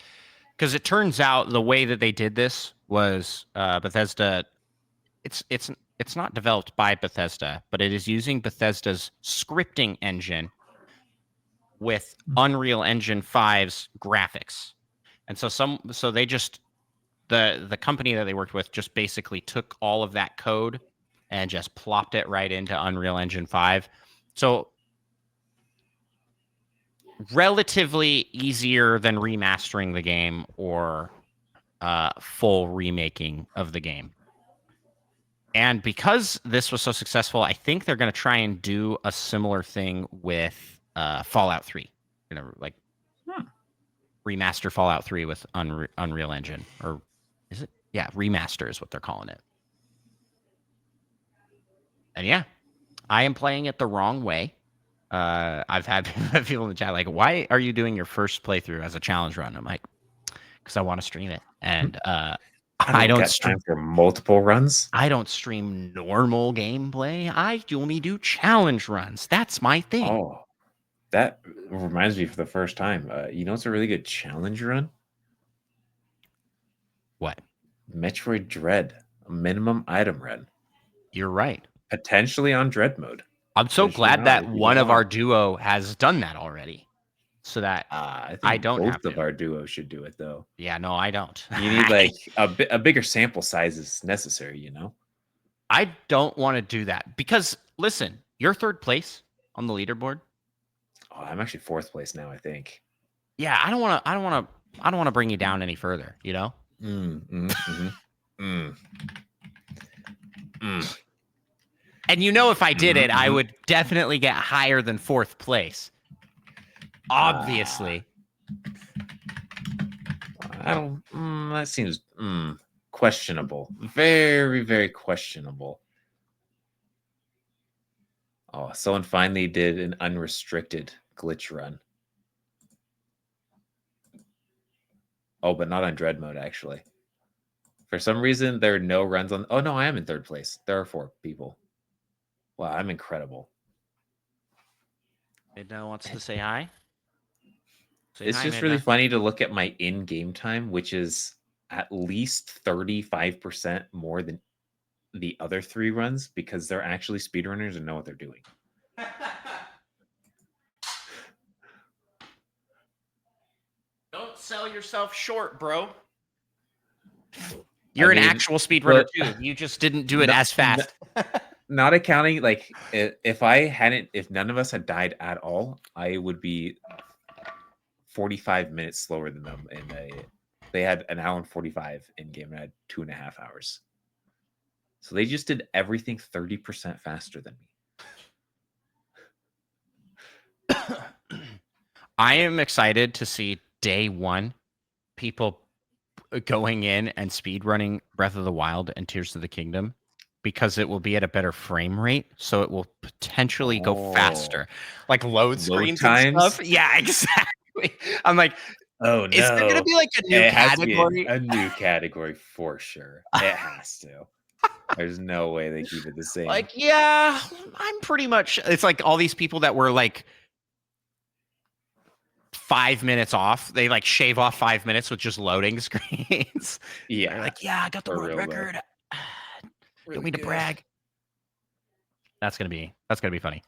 because it turns out the way that they did this was Bethesda. It's not developed by Bethesda, but it is using Bethesda's scripting engine with Unreal Engine 5's graphics. And so they just the company that they worked with just basically took all of that code and just plopped it right into Unreal Engine 5. So relatively easier than remastering the game or full remaking of the game. And because this was so successful, I think they're going to try and do a similar thing with Fallout 3. Like remaster Fallout 3 with Unreal Engine, or is it? Yeah, remaster is what they're calling it. And yeah, I am playing it the wrong way. I've had people in the chat like, "Why are you doing your first playthrough as a challenge run?" I'm like, "Because I want to stream it." And I don't got time for multiple runs. I don't stream normal gameplay. I only do challenge runs. That's my thing. Oh, that reminds me for the first time. You know, it's a really good challenge run. What? Metroid Dread, a minimum item run. You're right. Potentially on Dread mode. I'm so glad that one of our duo has done that already, so that I think I don't both have to. of our duo should do it though. Yeah, no, I don't. You need like a bigger sample size is necessary, you know. I don't want to do that because listen, you're third place on the leaderboard. Oh, I'm actually fourth place now, I think. Yeah, I don't want to bring you down any further, you know? And you know, if I did it, I would definitely get higher than fourth place. Obviously. I don't. That seems questionable. Very, very questionable. Oh, someone finally did an unrestricted glitch run. Oh, but not on Dread mode, actually. For some reason, there are no runs on... Oh, no, I am in third place. There are 4 people. Wow, I'm incredible. Midna wants to say hi. It's just really funny to look at my in-game time, which is at least 35% more than the other 3 runs because they're actually speedrunners and know what they're doing. Don't sell yourself short, bro. You're an actual speedrunner too. You just didn't do it as fast. Not accounting, like if none of us had died at all, I would be 45 minutes slower than them. And they had an hour and 45 in game, and I had 2.5 hours. So they just did everything 30% faster than me. I am excited to see day one people going in and speed running Breath of the Wild and Tears of the Kingdom, because it will be at a better frame rate, so it will potentially go faster, like load screens and stuff. Yeah, exactly. I'm like, oh no, is there gonna be like a new category? A new category for sure. It has to. There's no way they keep it the same. Like, yeah, I'm pretty much. It's like all these people that were like 5 minutes off. They like shave off 5 minutes with just loading screens. Yeah, they're like, yeah, I got the world record. Don't mean to brag. That's gonna be funny.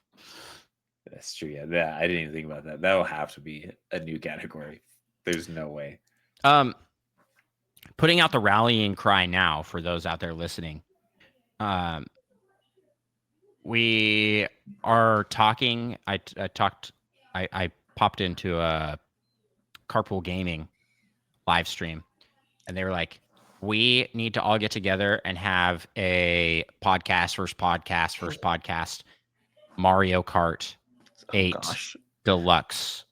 That's true. Yeah, I didn't even think about that. That'll have to be a new category. There's no way. Putting out the rallying cry now for those out there listening. We are talking. I popped into a Carpool Gaming live stream, and they were like, We need to all get together and have a first podcast, Mario Kart 8 gosh. Deluxe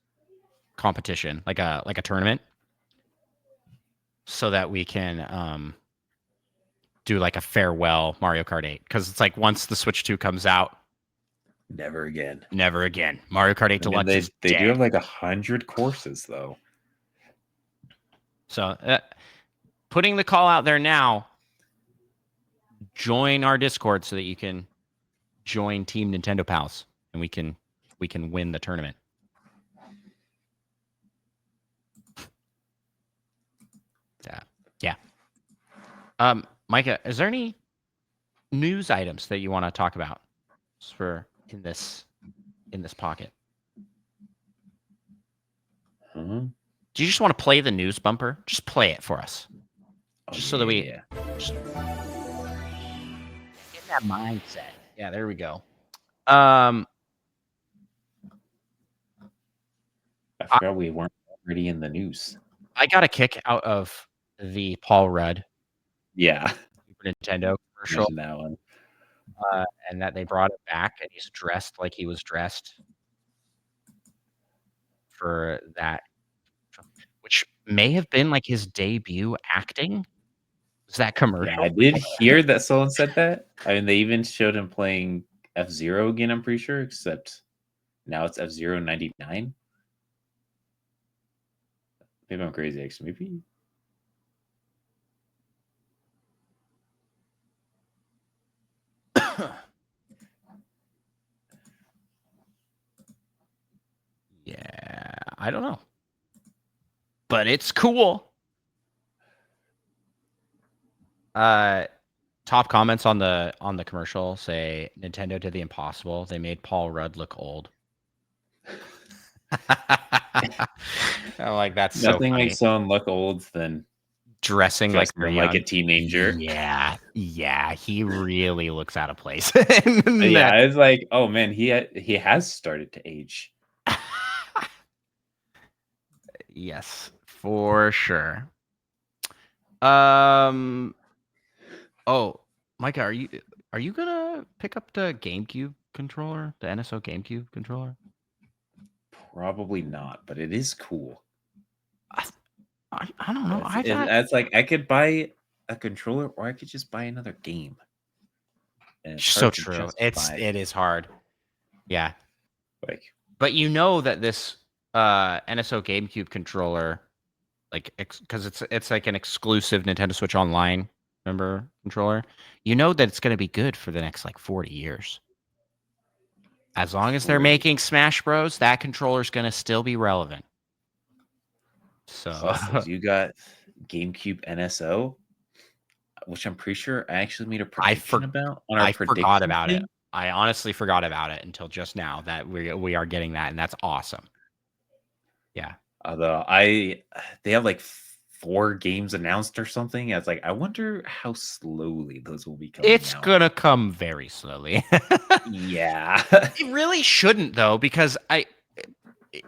competition, like a tournament, so that we can do like a farewell Mario Kart 8, because it's like once the Switch 2 comes out, Never again. never again. Mario Kart 8 I mean, Deluxe is they dead. do have like 100 courses though. So putting the call out there now, join our Discord so that you can join Team Nintendo Pals, and we can win the tournament. Yeah. Micah, is there any news items that you want to talk about for in this pocket? Hmm? Do you just want to play the news bumper? Just play it for us. Just so that we just get that mindset. Yeah, there we go. I forgot we weren't already in the news. I got a kick out of the Paul Rudd Yeah. Super Nintendo commercial, Mention that one. and that they brought it back, and he's dressed like he was dressed for that, which may have been like his debut acting. Was that commercial? Yeah, I did hear that someone said that. I mean, they even showed him playing F-Zero again, I'm pretty sure, except now it's F-Zero 99. Maybe I'm crazy, actually. Maybe. Yeah, I don't know, but it's cool. Top comments on the commercial say Nintendo did the impossible. They made Paul Rudd look old. I'm like, that's Nothing so funny. makes someone look old than dressing like a teenager. Yeah, he really looks out of place. Yeah, it's like, oh man, he has started to age. Yes, for sure. Oh, Micah, are you gonna pick up the GameCube controller, the NSO GameCube controller? Probably not, but it is cool. I don't know. It's like I could buy a controller, or I could just buy another game. And it's so true. It is hard. Yeah. Like, but you know that this NSO GameCube controller, like, because it's like an exclusive Nintendo Switch Online, remember, controller. You know that it's going to be good for the next like 40 years. As long as they're making Smash Bros, that controller is going to still be relevant. So you got GameCube NSO, which I'm pretty sure I actually made a prediction about on our I prediction forgot about thing. it. I honestly forgot about it until just now that we are getting that, and that's awesome. Yeah. Although they have like 4 games announced or something. It's like, I wonder how slowly those will be coming It's out. gonna come very slowly. Yeah. It really shouldn't, though, because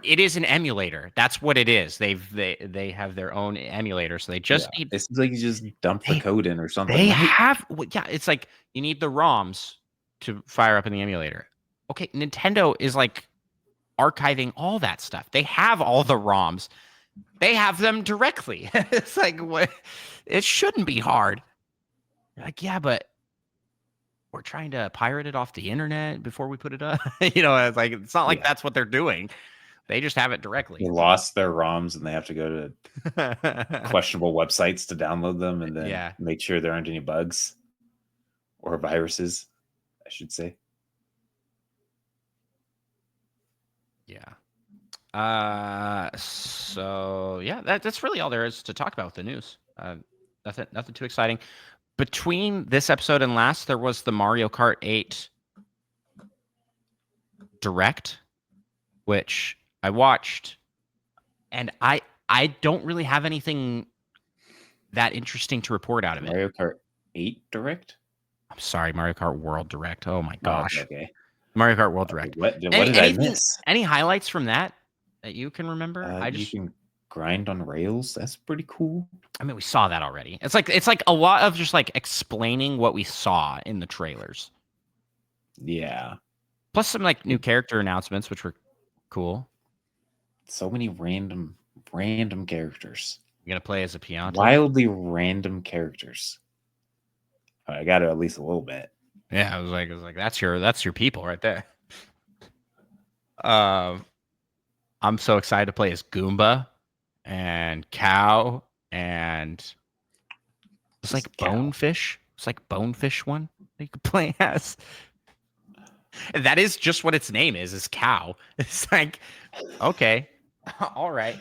it is an emulator. That's what it is. They have their own emulator, so they just need. It seems like you just dump the code in or something. They right? have, yeah. It's like you need the ROMs to fire up in the emulator. Okay, Nintendo is like archiving all that stuff. They have all the ROMs. They have them directly. It's like, what? It shouldn't be hard. You're like, yeah, but we're trying to pirate it off the internet before we put it up. It's like, it's not like that's what they're doing. They just have it directly. They lost their ROMs and they have to go to questionable websites to download them and then make sure there aren't any bugs or viruses, I should say. Yeah. So yeah, that's really all there is to talk about with the news. Nothing too exciting. Between this episode and last, there was the Mario Kart 8 Direct, which I watched, and I don't really have anything that interesting to report out of it. Mario Kart 8 Direct? I'm sorry, Mario Kart World Direct. Oh my gosh. Oh, okay. Mario Kart World Direct. What did I miss? Any highlights from that you can remember? You can grind on rails. That's pretty cool. I mean, we saw that already. It's like a lot of just like explaining what we saw in the trailers. Yeah. Plus some like new character announcements, which were cool. So many random characters. You're gonna play as a Pianta? Wildly random characters. I got it at least a little bit. Yeah, I was like, that's your people right there. I'm so excited to play as Goomba and Cow and it's like Bonefish. It's like Bonefish one that you could play as. And that is just what its name is Cow. It's like, okay, all right.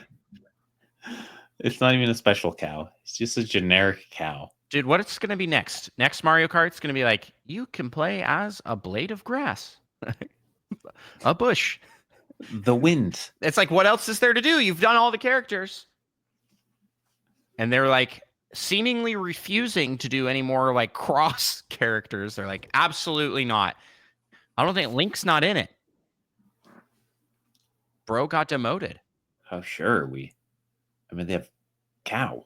It's not even a special cow. It's just a generic cow. Dude, what's going to be next? Next Mario Kart's going to be like, you can play as a blade of grass. A bush. The wind. It's like, what else is there to do? You've done all the characters. And they're like seemingly refusing to do any more like cross characters. They're like, absolutely not. I don't think Link's not in it. Bro got demoted. How sure are we? I mean, they have cow.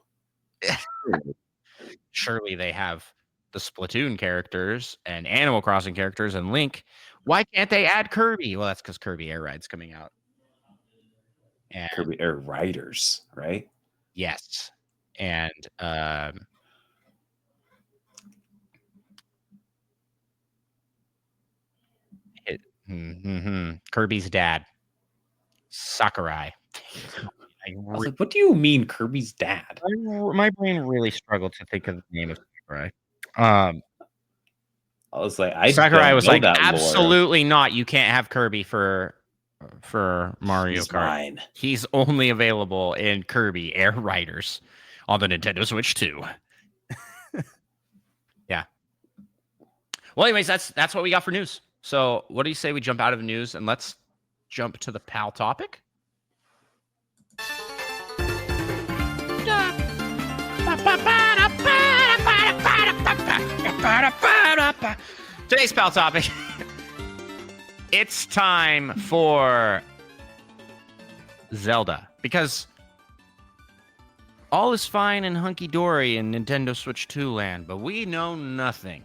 Surely they have the Splatoon characters and Animal Crossing characters and Link. Why can't they add Kirby? Well, that's because Kirby Air Ride's coming out. And Kirby Air Riders, right? yes. And Kirby's dad, Sakurai. I was like, what do you mean Kirby's dad? My brain really struggled to think of the name of Sakurai. I was like, Sakurai was like, absolutely not. You can't have Kirby for Mario Kart. Mine. He's only available in Kirby Air Riders on the Nintendo Switch 2. Yeah. Well, anyways, that's what we got for news. So what do you say we jump out of the news and let's jump to the PAL topic? Today's PAL topic. It's time for Zelda, because all is fine and hunky-dory in Nintendo Switch 2 land, but we know nothing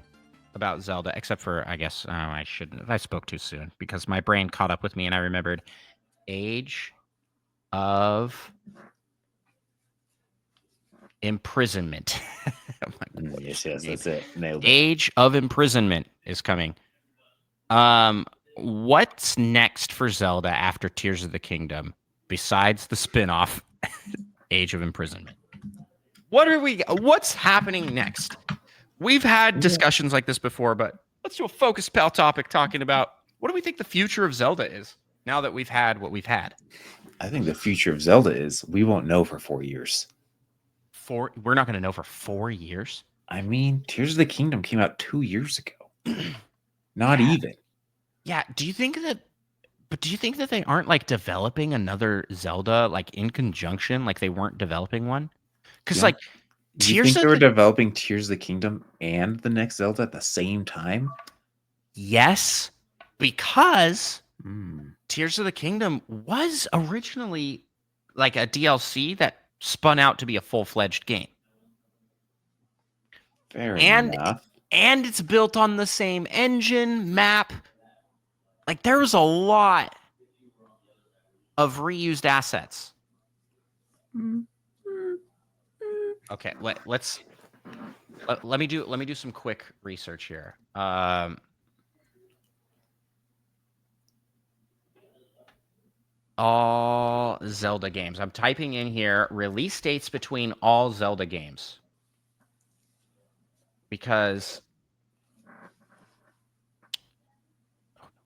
about Zelda, except for, I guess, I shouldn't have. I spoke too soon, because my brain caught up with me and I remembered Age of Imprisonment. Yes, that's it. Nailed it. Age of Imprisonment is coming. What's next for Zelda after Tears of the Kingdom, besides the spin-off Age of Imprisonment? What's happening next? We've had discussions like this before, but let's do a focused PAL topic talking about what do we think the future of Zelda is now that we've had what we've had. I think the future of Zelda is we won't know for 4 years. We're not going to know for 4 years? I mean, Tears of the Kingdom came out 2 years ago. Not even. Yeah. Do you think that they aren't like developing another Zelda like in conjunction, like they weren't developing one? Because like do you think they were developing Tears of the Kingdom and the next Zelda at the same time? Yes, because Tears of the Kingdom was originally like a DLC that spun out to be a full-fledged game. Fair enough. And it's built on the same engine, map. Like, there was a lot of reused assets. Okay, let me do some quick research here. All Zelda games. I'm typing in here release dates between all Zelda games. Because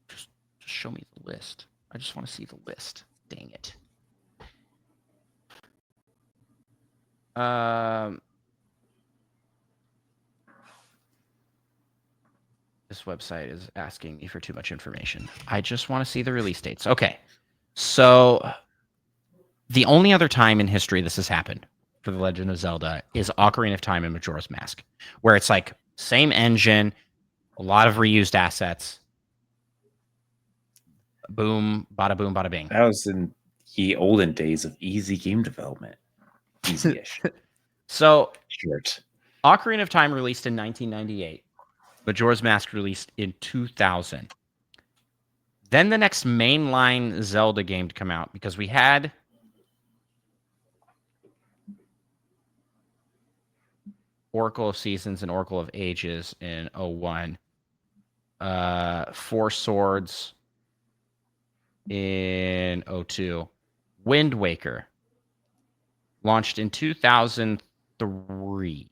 just show me the list. I just want to see the list. Dang it. This website is asking me for too much information. I just want to see the release dates. Okay. So the only other time in history this has happened for The Legend of Zelda is Ocarina of Time and Majora's Mask, where it's like same engine, a lot of reused assets. Boom, bada boom, bada bing. That was in Ye olden days of easy game development. Easy-ish. So Short. Ocarina of Time released in 1998. Majora's Mask released in 2000. Then the next mainline Zelda game to come out, because we had Oracle of Seasons and Oracle of Ages in 01. Four Swords in 02. Wind Waker launched in 2003.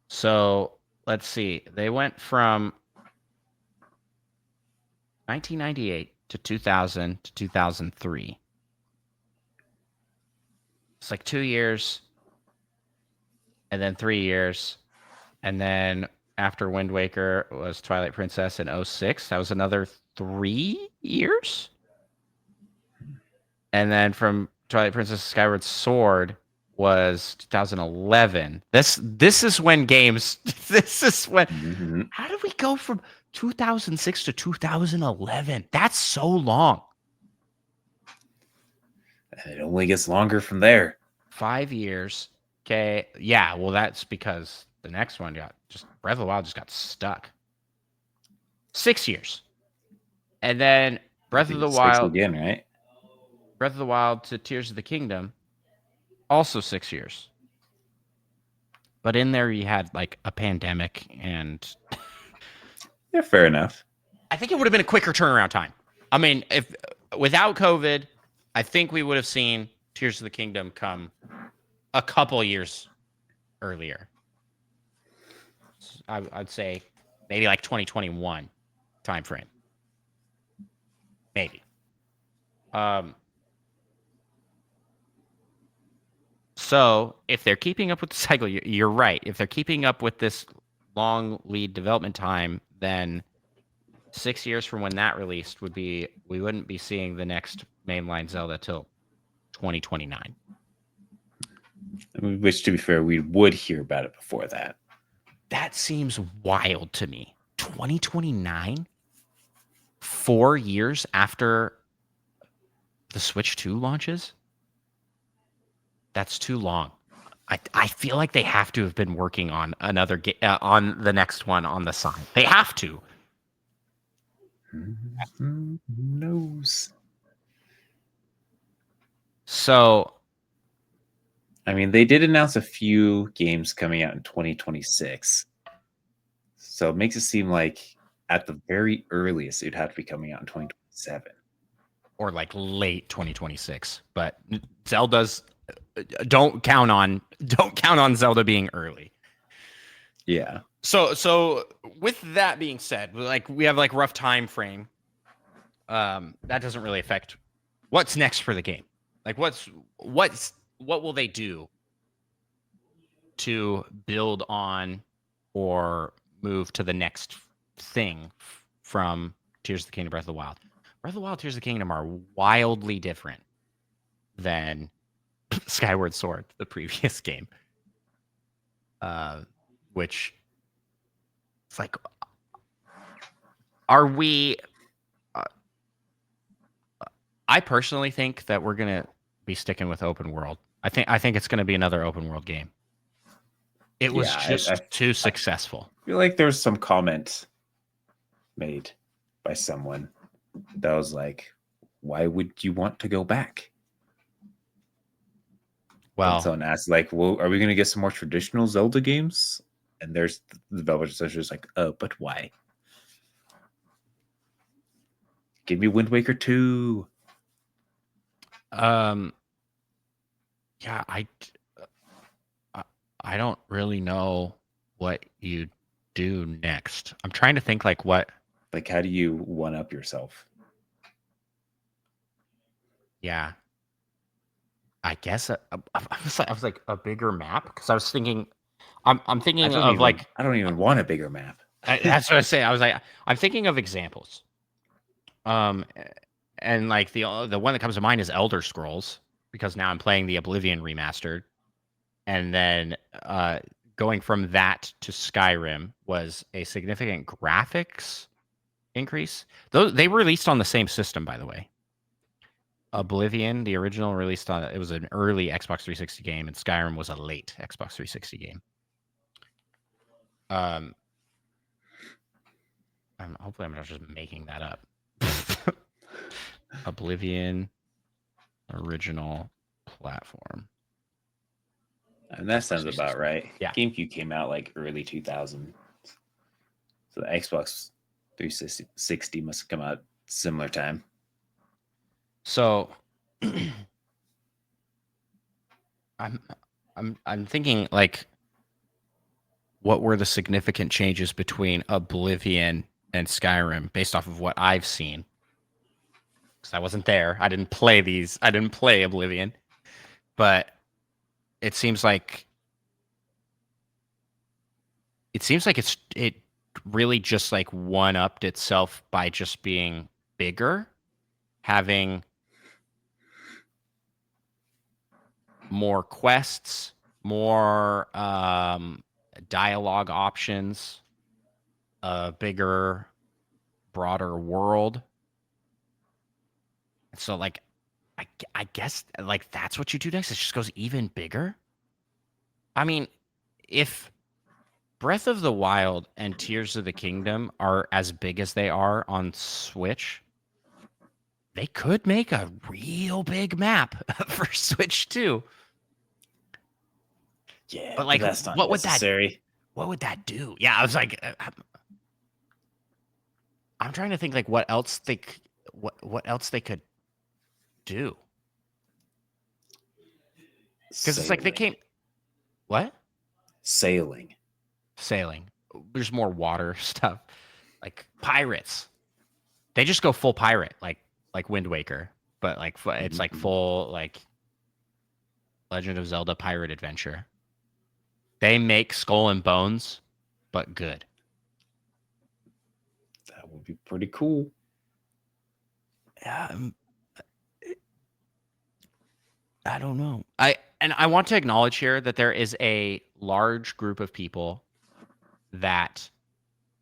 So let's see. They went from 1998 to 2000 to 2003. It's like 2 years, and then 3 years, and then after Wind Waker was Twilight Princess in 06. That was another 3 years. And then from Twilight Princess Skyward Sword was 2011. This is when games. This is when. Mm-hmm. How did we go from 2006 to 2011? That's so long. And it only gets longer from there. 5 years. Okay. Yeah. Well, that's because the next one got just Breath of the Wild just got stuck. 6 years. And then Breath of the Wild again, right? Breath of the Wild to Tears of the Kingdom, also 6 years. But in there, you had like a pandemic, and yeah, fair enough. I think it would have been a quicker turnaround time. I mean, if without COVID, I think we would have seen Tears of the Kingdom come a couple years earlier. I'd say maybe like 2021 timeframe. Maybe. So if they're keeping up with the cycle, you're right. If they're keeping up with this long lead development time, then 6 years from when that released we wouldn't be seeing the next mainline Zelda till 2029. Which, to be fair, we would hear about it before that. That seems wild to me. 2029? 4 years after the Switch 2 launches? That's too long. I feel like they have to have been working on another on the next one on the side. They have to. Who knows? So, I mean, they did announce a few games coming out in 2026. So it makes it seem like at the very earliest, it'd have to be coming out in 2027. Or like late 2026. But Zelda's don't count on Zelda being early. Yeah. So with that being said, like we have like rough time frame. That doesn't really affect what's next for the game. Like what will they do to build on or move to the next thing from Tears of the Kingdom, Breath of the Wild? Breath of the Wild, Tears of the Kingdom are wildly different than Skyward Sword, the previous game. Which it's like, are we? I personally think that we're gonna be sticking with open world. I think it's gonna be another open world game. It was too successful. I feel like there's some comment made by someone that was like, "Why would you want to go back?" Well, and someone asked, like, "Well, are we going to get some more traditional Zelda games?" And there's the developers are just like, "Oh, but why? Give me Wind Waker 2." Yeah, I don't really know what you do next. I'm trying to think like how do you one up yourself? Yeah. I guess I was like a bigger map, because I was thinking I'm thinking of like I don't even want a bigger map. That's what I say. I was like, I'm thinking of examples. And like the one that comes to mind is Elder Scrolls, because now I'm playing the Oblivion remastered, and then going from that to Skyrim was a significant graphics increase. Those they released on the same system, by the way. Oblivion, the original, released on it was an early Xbox 360 game, and Skyrim was a late Xbox 360 game. Hopefully I'm not just making that up. Oblivion original platform. And that sounds about right. Yeah. GameCube came out like early 2000. So the Xbox 360 must have come out similar time. So I'm thinking like, what were the significant changes between Oblivion and Skyrim based off of what I've seen? Because I wasn't there. I didn't play these. I didn't play Oblivion. But it seems like it really just like one-upped itself by just being bigger, having more quests, more dialogue options, a bigger, broader world. So like I guess like that's what you do next. It just goes even bigger. I mean, if Breath of the Wild and Tears of the Kingdom are as big as they are on Switch, they could make a real big map for Switch too. Yeah, but like, that's not what necessary. What would that do? Yeah, I was like, I'm trying to think like what else they could do. Because it's like they came. What? Sailing. There's more water stuff. Like pirates. They just go full pirate, like Wind Waker, but like it's like full like Legend of Zelda pirate adventure. They make Skull and Bones, but good. That would be pretty cool. I don't know. I want to acknowledge here that there is a large group of people that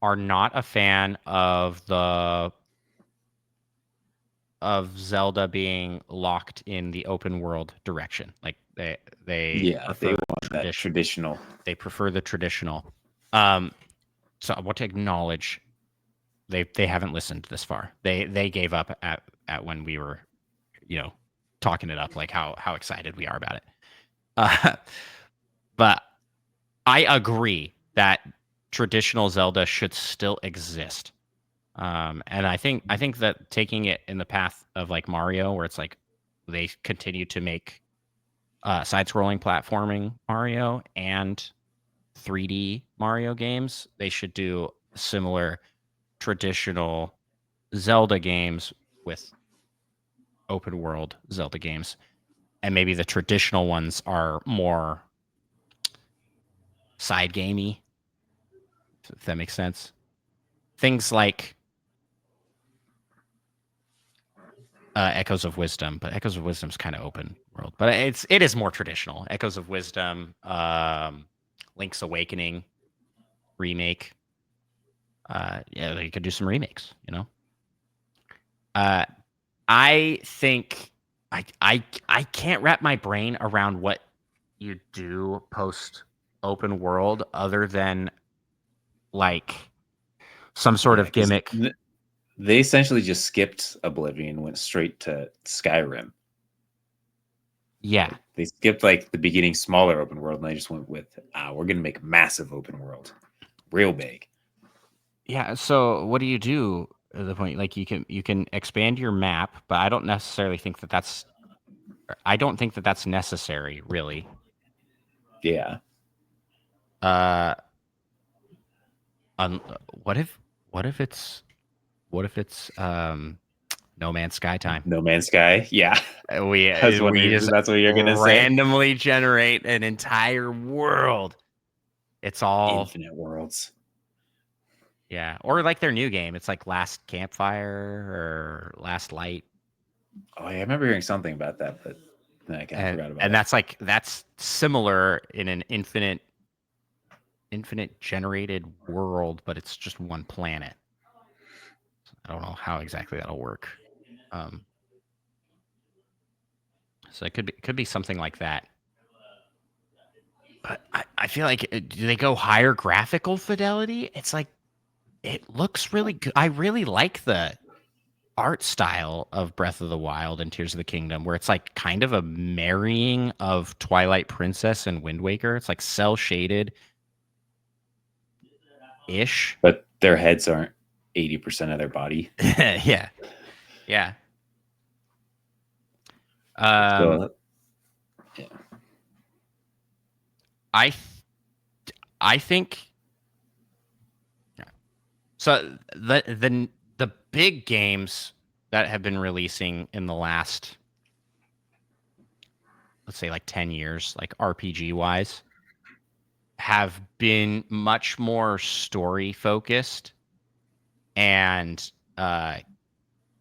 are not a fan of Zelda being locked in the open world direction. Like they want that traditional. They prefer the traditional. So I want to acknowledge they haven't listened this far. They gave up at when we were, talking it up, like how excited we are about it. But I agree that traditional Zelda should still exist. And I think that taking it in the path of like Mario, where it's like they continue to make side-scrolling platforming Mario and 3D Mario games, they should do similar traditional Zelda games with open world Zelda games. And maybe the traditional ones are more side gamey, if that makes sense. Things like Echoes of Wisdom, but Echoes of Wisdom's kind of open world, but it is more traditional. Echoes of Wisdom, Link's Awakening remake. Yeah, they could do some remakes, I think I can't wrap my brain around what you do post open world other than like some sort of gimmick. They essentially just skipped Oblivion, went straight to Skyrim. Yeah. They skipped like the beginning smaller open world, and they just went with, we're going to make massive open world. Real big. Yeah, so what do you do at the point? Like you can expand your map, but I don't necessarily think that's necessary, really. Yeah. What if it's No Man's Sky time? No Man's Sky, yeah. We that's what you're gonna randomly generate an entire world. It's all infinite worlds. Yeah, or like their new game. It's like Last Campfire or Last Light. Oh, yeah, I remember hearing something about that, but then I kind of forgot about it. And that's similar in an infinite generated world, but it's just one planet. I don't know how exactly that'll work. So it could be something like that. But I feel like do they go higher graphical fidelity? It's like it looks really good. I really like the art style of Breath of the Wild and Tears of the Kingdom, where it's like kind of a marrying of Twilight Princess and Wind Waker. It's like cell shaded ish. But their heads aren't 80% of their body. Yeah. Yeah. So, yeah. I think so. The big games that have been releasing in the last, let's say, like 10 years, like RPG wise, have been much more story focused and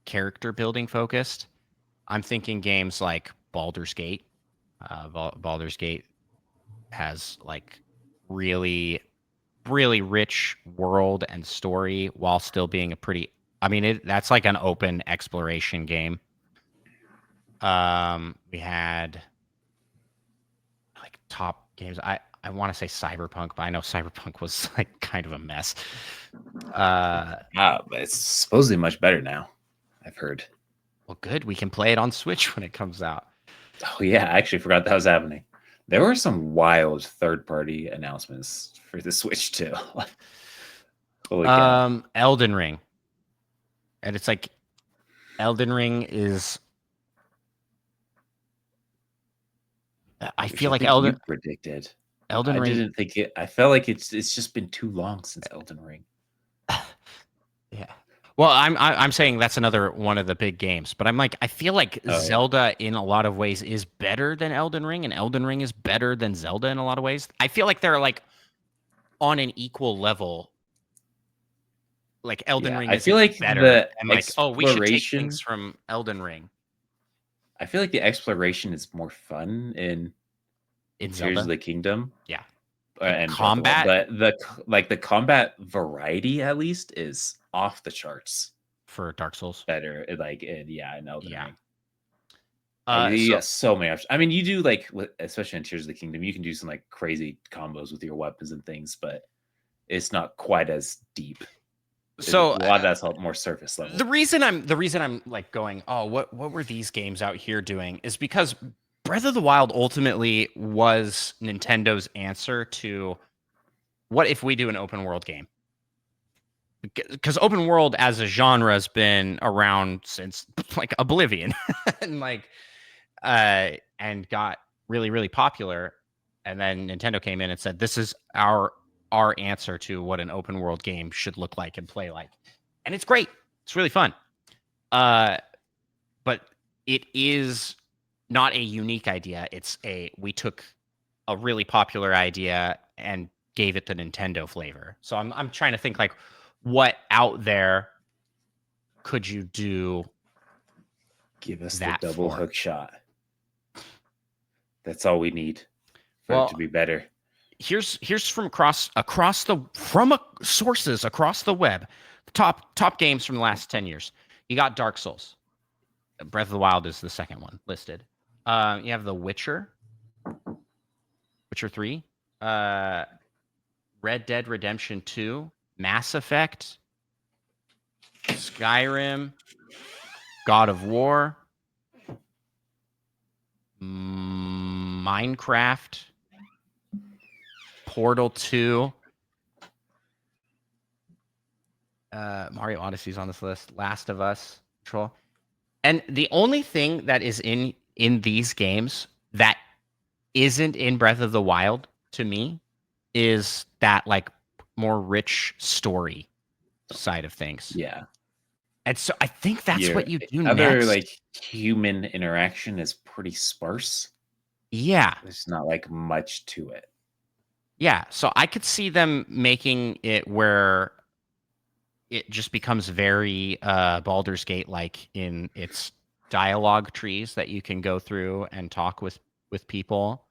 character building focused. I'm thinking games like Baldur's Gate. Baldur's Gate has like really, really rich world and story while still being a pretty. I mean, that's like an open exploration game. We had like top games. I want to say Cyberpunk, but I know Cyberpunk was like kind of a mess. But it's supposedly much better now, I've heard. Well, good. We can play it on Switch when it comes out. Oh yeah, I actually forgot that was happening. There were some wild third-party announcements for the Switch too. Holy cow. Elden Ring. And it's like Elden Ring is I feel like you predicted. Elden I Ring didn't think it. I felt like it's just been too long since Elden Ring. Yeah. Well, I'm saying that's another one of the big games, but I'm like I feel like Zelda in a lot of ways is better than Elden Ring, and Elden Ring is better than Zelda in a lot of ways. I feel like they're like on an equal level. Like Elden Ring, I feel like better, and like we should take things from Elden Ring. I feel like the exploration is more fun in Tears of the Kingdom. Yeah, and combat, but the combat variety at least is off the charts for Dark Souls. Better, like in Elden Ring. So, so many options. I mean, you do like, especially in Tears of the Kingdom, you can do some like crazy combos with your weapons and things, but it's not quite as deep. So a lot of that's more surface level. The reason I'm like going, oh, what were these games out here doing, is because Breath of the Wild ultimately was Nintendo's answer to what if we do an open world game? Because open world as a genre has been around since like Oblivion, and like and got really, really popular. And then Nintendo came in and said, this is our answer to what an open world game should look like and play like. And it's great. It's really fun. But it is not a unique idea. We took a really popular idea and gave it the Nintendo flavor. So I'm trying to think like what out there could you do? Give us the double hook shot. That's all we need for it to be better. Here's from sources across the web. Top games from the last 10 years. You got Dark Souls. Breath of the Wild is the second one listed. You have The Witcher. Witcher 3. Red Dead Redemption 2. Mass Effect. Skyrim. God of War. Minecraft. Portal 2. Mario Odyssey's on this list. Last of Us. Control. And the only thing that is in these games that isn't in Breath of the Wild to me is that like more rich story side of things. Yeah. And so I think that's what you do other next. Like human interaction is pretty sparse. Yeah. There's not like much to it. Yeah. So I could see them making it where it just becomes very Baldur's Gate like in its dialogue trees that you can go through and talk with people.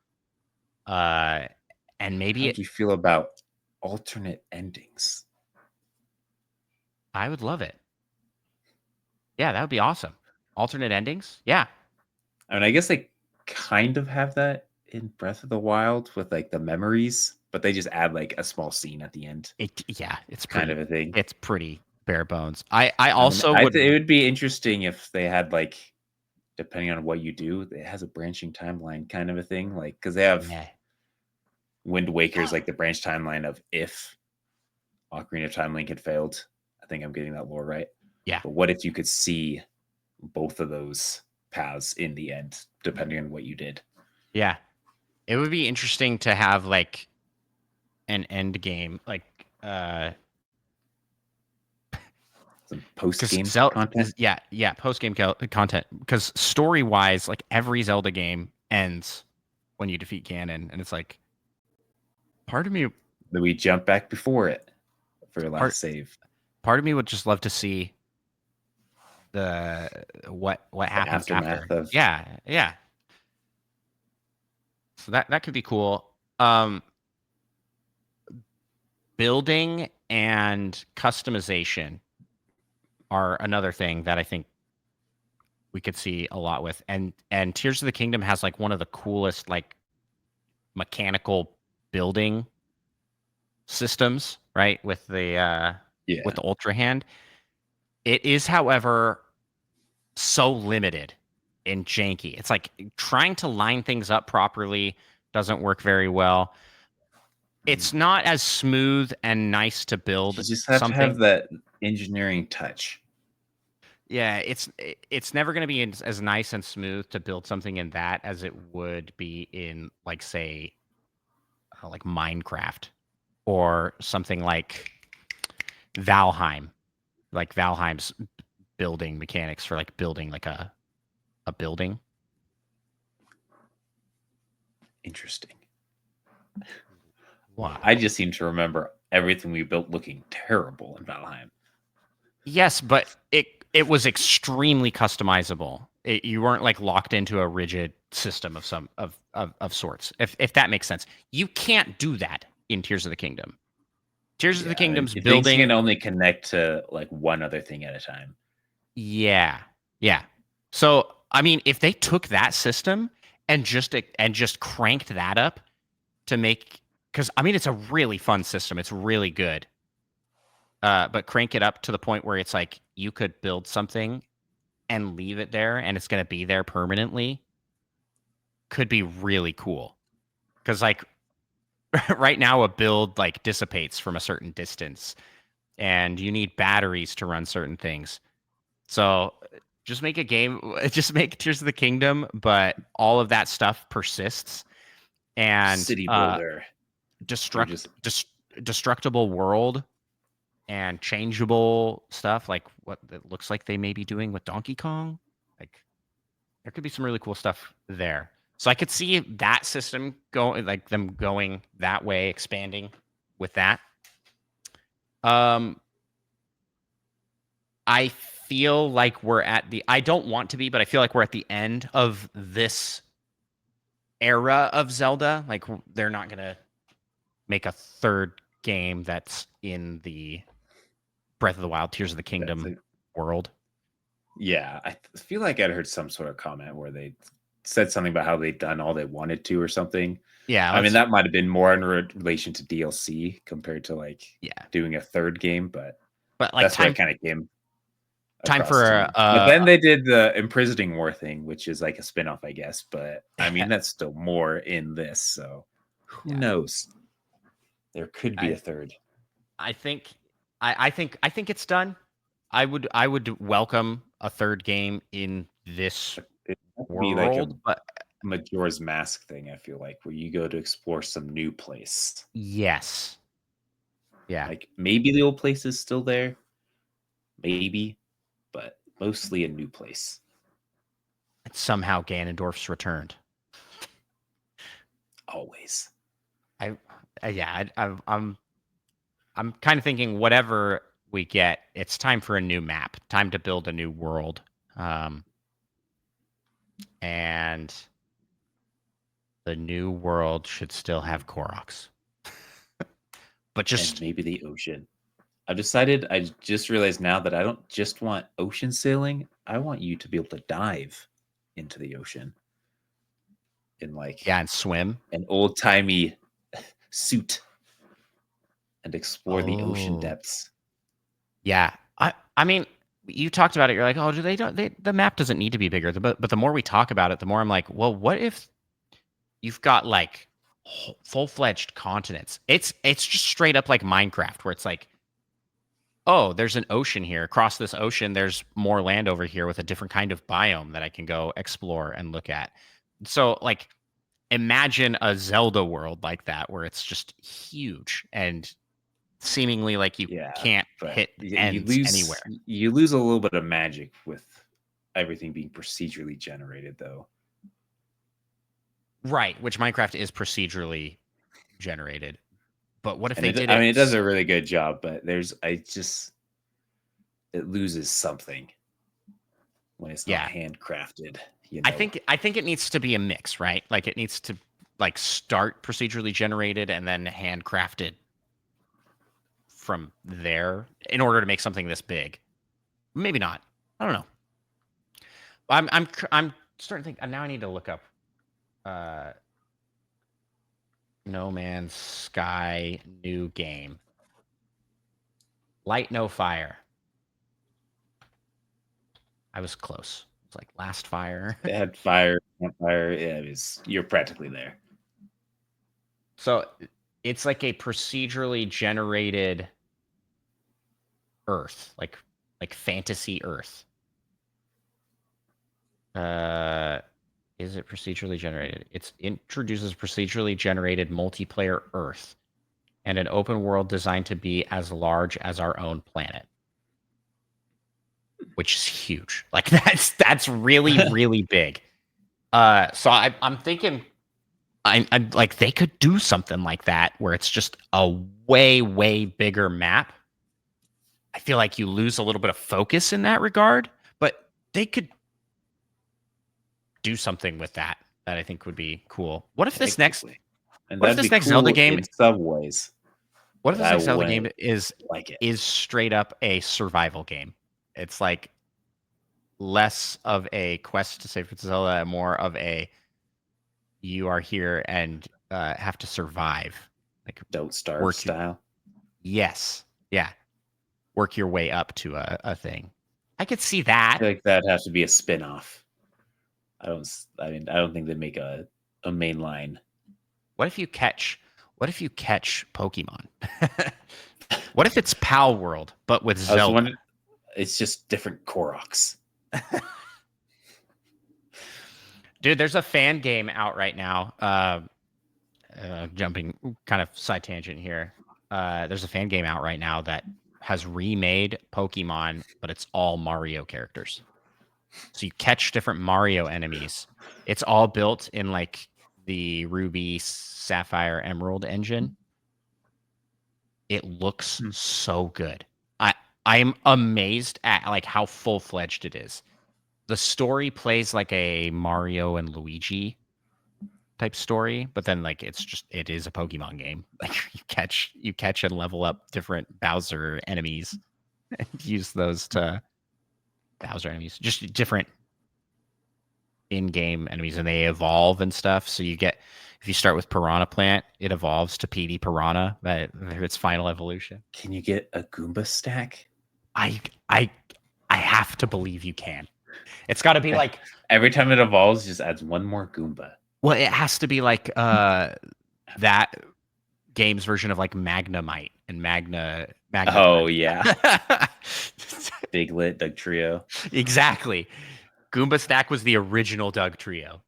And maybe how do you feel about alternate endings? I would love it. Yeah, that would be awesome. Alternate endings? Yeah. I mean, I guess they kind of have that in Breath of the Wild with like the memories, but they just add like a small scene at the end, Yeah, it's kind pretty of a thing. it's pretty bare bones. I I mean, also would it would be interesting if they had like, depending on what you do, it has a branching timeline kind of a thing, like because they have yeah. Wind Waker's like the branch timeline of if Ocarina of Time Link had failed. I think I'm getting that lore right. Yeah. But what if you could see both of those paths in the end, depending on what you did? Yeah. It would be interesting to have like an end game, like Some post because game content. yeah, post game content. Because story wise, like every Zelda game ends when you defeat Ganon, and it's like part of me, That we jump back before it for your part last save. part of me would just love to see the what The happens aftermath after. of Yeah, yeah. So that could be cool. Um, Building and customization are another thing that I think we could see a lot with. And Tears of the Kingdom has like one of the coolest like mechanical building systems, right? With yeah. the Ultra Hand. It is, however, so limited and janky. It's like trying to line things up properly doesn't work very well. It's not as smooth and nice to build You just have to something. have that engineering touch. Yeah, it's never going to be as nice and smooth to build something in that as it would be in like say like Minecraft or something like Valheim, like Valheim's building mechanics for like building like a building. Interesting. Wow. I just seem to remember everything we built looking terrible in Valheim. Yes, but it was extremely customizable. You weren't like locked into a rigid system of some of sorts. If that makes sense, you can't do that in Tears of the Kingdom. Tears of the Yeah, I mean, Kingdom's things building. can only connect to like one other thing at a time. Yeah, yeah. So I mean, if they took that system and just cranked that up to make, because I mean, it's a really fun system. It's really good. But crank it up to the point where it's like you could build something and leave it there and it's going to be there permanently could be really cool. Because like right now a build like dissipates from a certain distance and you need batteries to run certain things. So just make a game, just make Tears of the Kingdom, but all of that stuff persists and City builder. You're destruct just dest- destructible world and changeable stuff like what it looks like they may be doing with Donkey Kong. Like there could be some really cool stuff there. So I could see that system going, like them going that way, expanding with that. Um, I feel like we're at the. I don't want to be, but I feel like we're at the end of this era of Zelda. Like they're not gonna make a third game that's in the Breath of the Wild, Tears of the that's Kingdom it. world. Yeah, I feel like I'd heard some sort of comment where they said something about how they'd done all they wanted to or something. Yeah, I mean, let's. that might have been more in relation to DLC compared to like Yeah, doing a third game, but but like that's what it kind of came time across for to me. But then they did the Imprisoning War thing, which is like a spin-off, I guess. But I mean, that's still more in this, so who yeah. knows? There could be I a third. I think I think it's done. I would welcome a third game in this It might be like a world, but Majora's Mask thing, I feel like, where you go to explore some new place. yes. Yeah. Like maybe the old place is still there, maybe, but mostly a new place. Somehow Ganondorf's returned. Always. I yeah, I'm kind of thinking whatever we get, it's time for a new map, time to build a new world. And the new world should still have Koroks. But And just maybe the ocean. I've decided. I just realized now that I don't just want ocean sailing. I want you to be able to dive into the ocean in like Yeah, and swim. an old timey suit and explore the ocean Oh, depths. yeah. I mean, you talked about it. You're like, oh, do they don't they the map doesn't need to be bigger. But the more we talk about it, the more I'm like, well, what if you've got like full-fledged continents? It's just straight up like Minecraft, where it's like, oh, there's an ocean here. Across this ocean, there's more land over here with a different kind of biome that I can go explore and look at. So, like, imagine a Zelda world like that, where it's just huge and seemingly like you Yeah, can't but hit you ends lose anywhere. you lose a little bit of magic with everything being procedurally generated, though. Right, which Minecraft is procedurally generated. But what if And they it, did I it? mean, it does a really good job, but it loses something when it's not Yeah, handcrafted. I think it needs to be a mix, right? Like it needs to like start procedurally generated and then handcrafted from there in order to make something this big. Maybe not. I don't know. I'm starting to think now. I need to look up uh, No Man's Sky new game. Light No Fire. I was close. It's like Last Fire. It had fire, campfire. Yeah, you're practically there. So it's like a procedurally generated Earth, like fantasy Earth. Uh, is it procedurally generated? It introduces procedurally generated multiplayer Earth and an open world designed to be as large as our own planet, which is huge. Like that's really really big. So I'm thinking I'm like they could do something like that where it's just a way bigger map. I feel like you lose a little bit of focus in that regard, but they could do something with that I think would be cool. Technically. And What if that'd this be next Zelda cool game in some ways, what if but this I next Zelda game wouldn't like it. is straight up a survival game? It's like less of a quest to save for Zelda and more of a you are here and have to survive. Like Don't starve work your style. yes. Yeah. Work your way up to a thing. I could see I that. feel like that has to be a spin-off. I don't think they'd make a main line. What if you catch Pokemon? What if it's Pal World, but with I was Zelda? wondering, it's just different Koroks. Dude, there's a fan game out right now. Jumping kind of side tangent here. There's a fan game out right now that has remade Pokemon, but it's all Mario characters. So you catch different Mario enemies. It's all built in like the Ruby, Sapphire, Emerald engine. It looks so good. I'm amazed at like how full-fledged it is. The story plays like a Mario and Luigi type story, but then like it is a Pokemon game. Like you catch and level up different Bowser enemies and use those to Bowser enemies. Just different in-game enemies and they evolve and stuff. So you get if you start with Piranha Plant, it evolves to PD Piranha, its final evolution. Can you get a Goomba stack? I I I have to believe you can. It's got to be like every time it evolves, just adds one more Goomba. Well, it has to be like that game's version of like Magnemite and Magna. Oh yeah, Big Lit Doug Trio. Exactly. Goomba Stack was the original Doug Trio.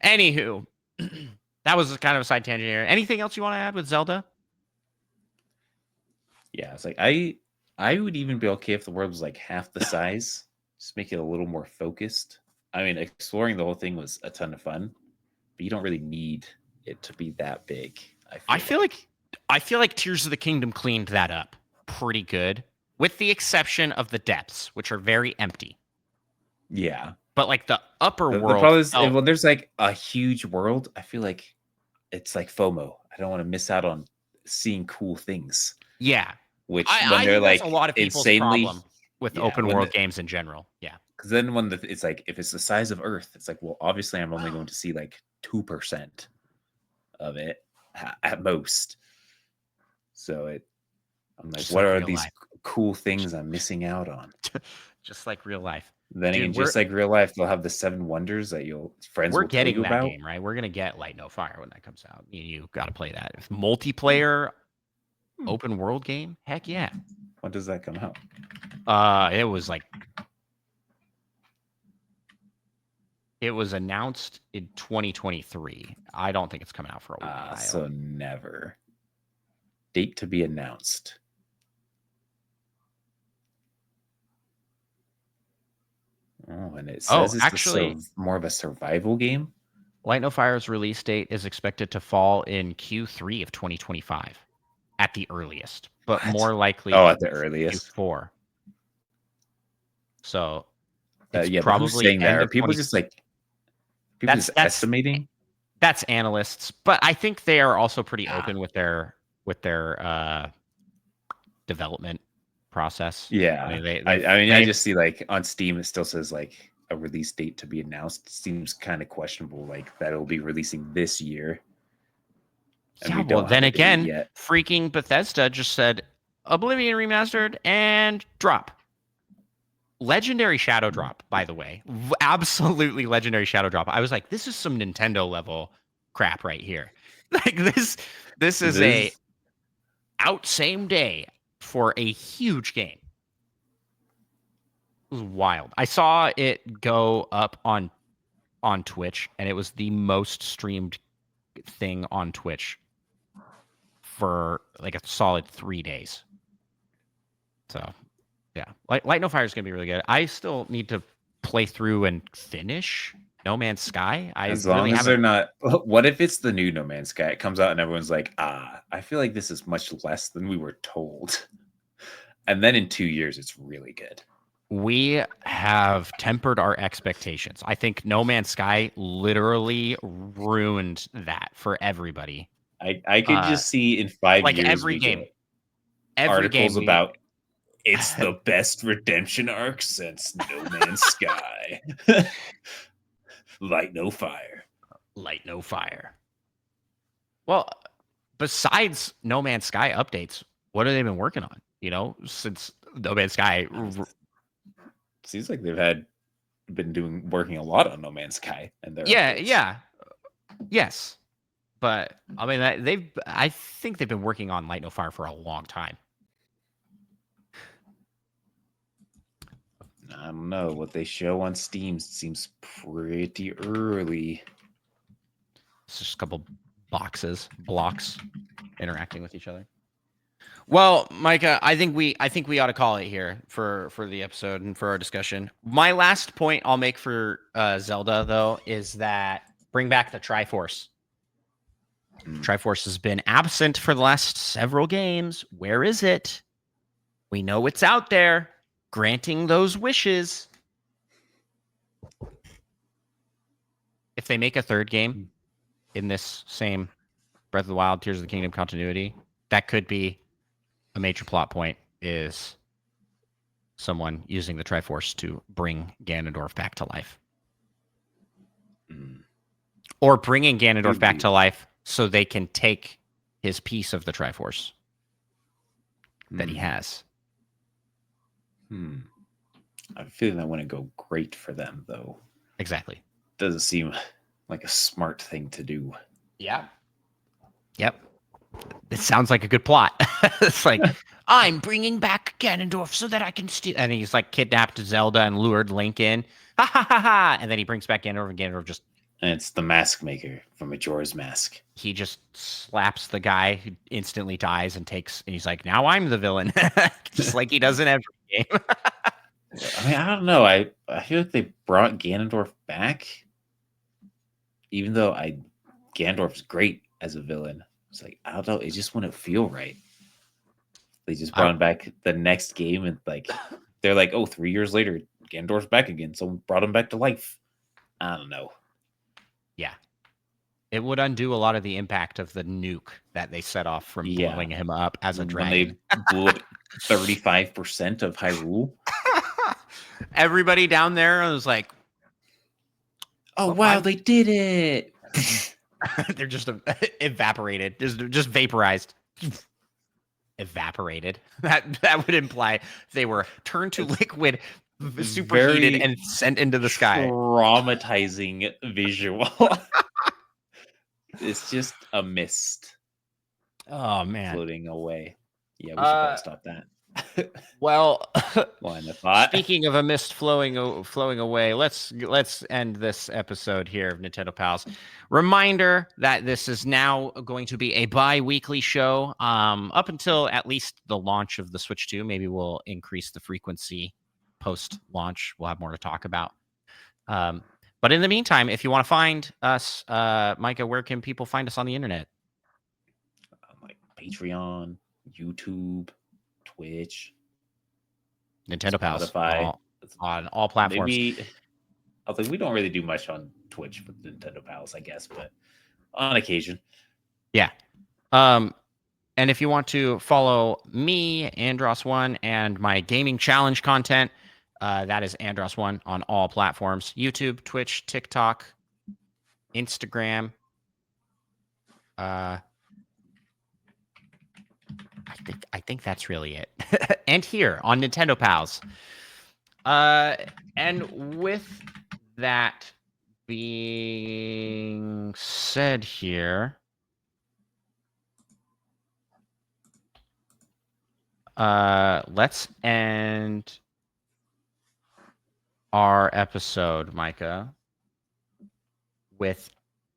Anywho, that was kind of a side tangent here. Anything else you want to add with Zelda? Yeah, it's like I would even be okay if the world was like half the size. Just make it a little more focused. I mean, exploring the whole thing was a ton of fun, but you don't really need it to be that big. I feel like Tears of the Kingdom cleaned that up pretty good, with the exception of the depths, which are very empty. Yeah, but like the upper world. The problem is when there's like a huge world, I feel like it's like FOMO. I don't want to miss out on seeing cool things. Yeah. Which when I they're think that's a like lot of people's insanely, problem with yeah, open when world games in general. Yeah. because then when it's like if it's the size of Earth, it's like, well, obviously I'm only going to see like 2% of it at most. So I'm like, Just what like are real these life. cool things I'm missing out on? Just like real life. Then Dude, again, just like real life, they'll have the 7 wonders that friends we're will tell getting you that about. game, right? We're gonna get Light No Fire when that comes out. You got to play that. If multiplayer open world game, heck yeah. When does that come out? It was like it was announced in 2023. I don't think it's coming out for a while. So never. Date to be announced. Oh, and it says it's actually, more of a survival game. Light No Fire's release date is expected to fall in Q3 of 2025 at the earliest, but What? more likely at the earliest. Q4. So it's Yeah, but who's probably saying that? end Are of people 20. just like people just estimating? That's analysts, but I think they are also pretty open with their development process. Yeah, I mean, I just see like on Steam it still says like a release date to be announced. Seems kind of questionable, like that it'll be releasing this year. And yeah, well, then again, yet. freaking Bethesda just said Oblivion remastered and drop. Legendary Shadow Drop, by the way. Absolutely legendary Shadow Drop. I was like, this is some Nintendo level crap right here. Like this is a out same day for a huge game. It was wild. I saw it go up on Twitch, and it was the most streamed thing on Twitch for like a solid 3 days. So yeah, Light No Fire is gonna be really good. I still need to play through and finish No Man's Sky. As long as they're not. What if it's the new No Man's Sky? It comes out and everyone's like, I feel like this is much less than we were told. And then in 2 years, it's really good. We have tempered our expectations. I think No Man's Sky literally ruined that for everybody. I could just see in 5 like years every game, articles about it's the best redemption arc since No Man's Sky. Light No Fire. Light No Fire. Well, besides No Man's Sky updates, what have they been working on? Since No Man's Sky. Seems like they've been working a lot on No Man's Sky and their updates. Yes, but I mean I think they've been working on Light No Fire for a long time. I don't know. What they show on Steam seems pretty early. It's just a couple blocks interacting with each other. Well, Micah, I think we ought to call it here for the episode and for our discussion. My last point I'll make for Zelda, though, is that bring back the Triforce. Triforce has been absent for the last several games. Where is it? We know it's out there, granting those wishes. If they make a third game in this same Breath of the Wild, Tears of the Kingdom continuity, that could be a major plot point, is someone using the Triforce to bring Ganondorf back to life. Or bringing Ganondorf back to life so they can take his piece of the Triforce that he has. I'm feeling that wouldn't go great for them, though. Exactly. Doesn't seem like a smart thing to do. Yeah. Yep. It sounds like a good plot. It's like, I'm bringing back Ganondorf so that I can steal. And he's like kidnapped Zelda and lured Link in. Ha ha ha ha. And then he brings back Ganondorf, and Ganondorf just. And it's the Mask Maker from Majora's Mask. He just slaps the guy who instantly dies and he's like, now I'm the villain. Just like he does in every game. I mean, I don't know. I feel like they brought Ganondorf back. Even though Ganondorf's great as a villain. It's like, I don't know, it just wouldn't feel right. They just brought him back the next game, and like they're like, 3 years later, Ganondorf's back again. Someone brought him back to life. I don't know. Yeah. It would undo a lot of the impact of the nuke that they set off from blowing him up as a When dragon. they blew up 35% of Hyrule. Everybody down there was like, oh well, wow, they did it. they're just evaporated, just vaporized. Evaporated. That would imply they were turned to liquid, superheated, and sent into the sky. Traumatizing visual. It's just a mist. Oh man, floating away. Yeah, we should probably stop that. Well, line of thought. Speaking of a mist flowing away, let's end this episode here of Nintendo Pals. Reminder that this is now going to be a bi-weekly show up until at least the launch of the Switch 2. Maybe we'll increase the frequency post-launch. We'll have more to talk about. But in the meantime, if you want to find us, Micah, where can people find us on the internet? Like Patreon, YouTube, Twitch, Nintendo Pals, Spotify, on all platforms. Maybe, I think we don't really do much on Twitch with Nintendo Pals, I guess, but on occasion. Yeah. And if you want to follow me, Andros1, and my gaming challenge content, that is Andros1 on all platforms: YouTube, Twitch, TikTok, Instagram. I think that's really it. And here on Nintendo Pals. And with that being said here, let's end our episode, Micah, with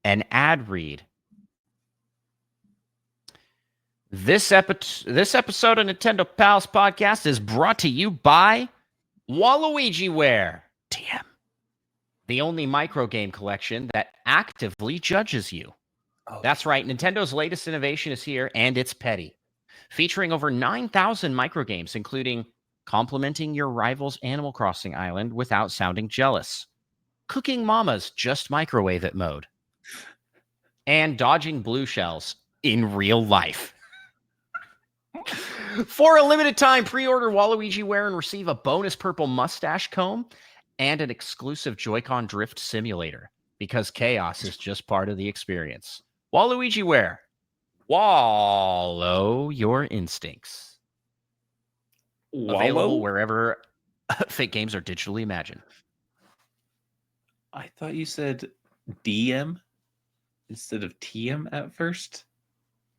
an ad read. This episode of Nintendo Pals Podcast is brought to you by Waluigiware TM, the only micro game collection that actively judges you. Oh, that's right. Nintendo's latest innovation is here, and it's petty. Featuring over 9,000 micro games, including complimenting your rival's Animal Crossing island without sounding jealous, cooking Mama's Just Microwave It mode, and dodging blue shells in real life. For a limited time, pre-order Waluigiware and receive a bonus purple mustache comb and an exclusive Joy-Con drift simulator, because chaos is just part of the experience. Waluigiware. Wallow your instincts. Available wherever fake games are digitally imagined. I thought you said DM instead of TM at first.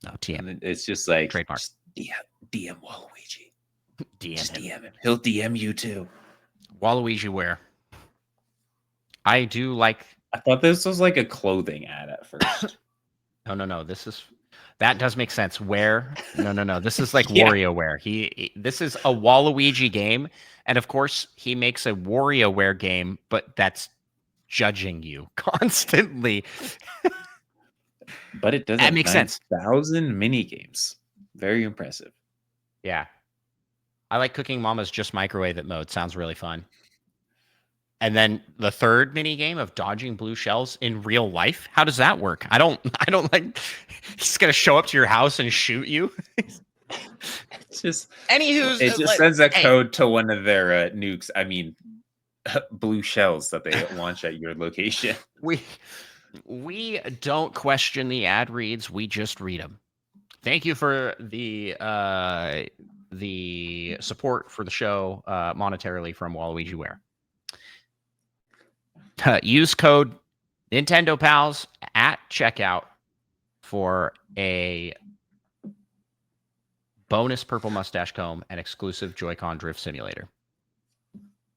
No, TM. And it's just like trademark. Just DM Waluigi. DM him. He'll DM you too. Waluigiware. I do like. I thought this was like a clothing ad at first. No. That does make sense. Where? No. This is like WarioWare. This is a Waluigi game, and of course he makes a WarioWare game, but that's judging you constantly. But it does. That makes sense. 1,000 mini games. Very impressive. Yeah. I like cooking Mama's Just Microwave It mode. Sounds really fun. And then the third mini game of dodging blue shells in real life. How does that work? I don't like. He's gonna show up to your house and shoot you. It's just. Anywho, it just sends a code to one of their nukes. I mean, blue shells that they launch at your location. We don't question the ad reads. We just read them. Thank you for the support for the show monetarily from Waluigiware. Use code Nintendo Pals at checkout for a bonus purple mustache comb and exclusive Joy-Con drift simulator.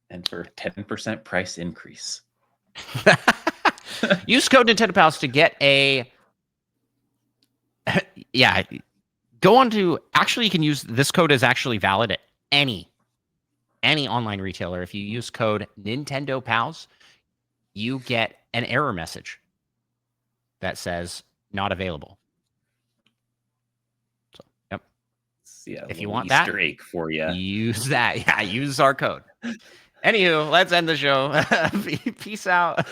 And for 10% price increase. Use code Nintendo Pals to get a. Yeah, go on to. Actually, you can use this code is actually valid at any online retailer. If you use code Nintendo Pals, you get an error message that says not available. So, yep. Yeah, if you want Easter that, egg for you. Use that. Yeah, use our code. Anywho, let's end the show. Peace out.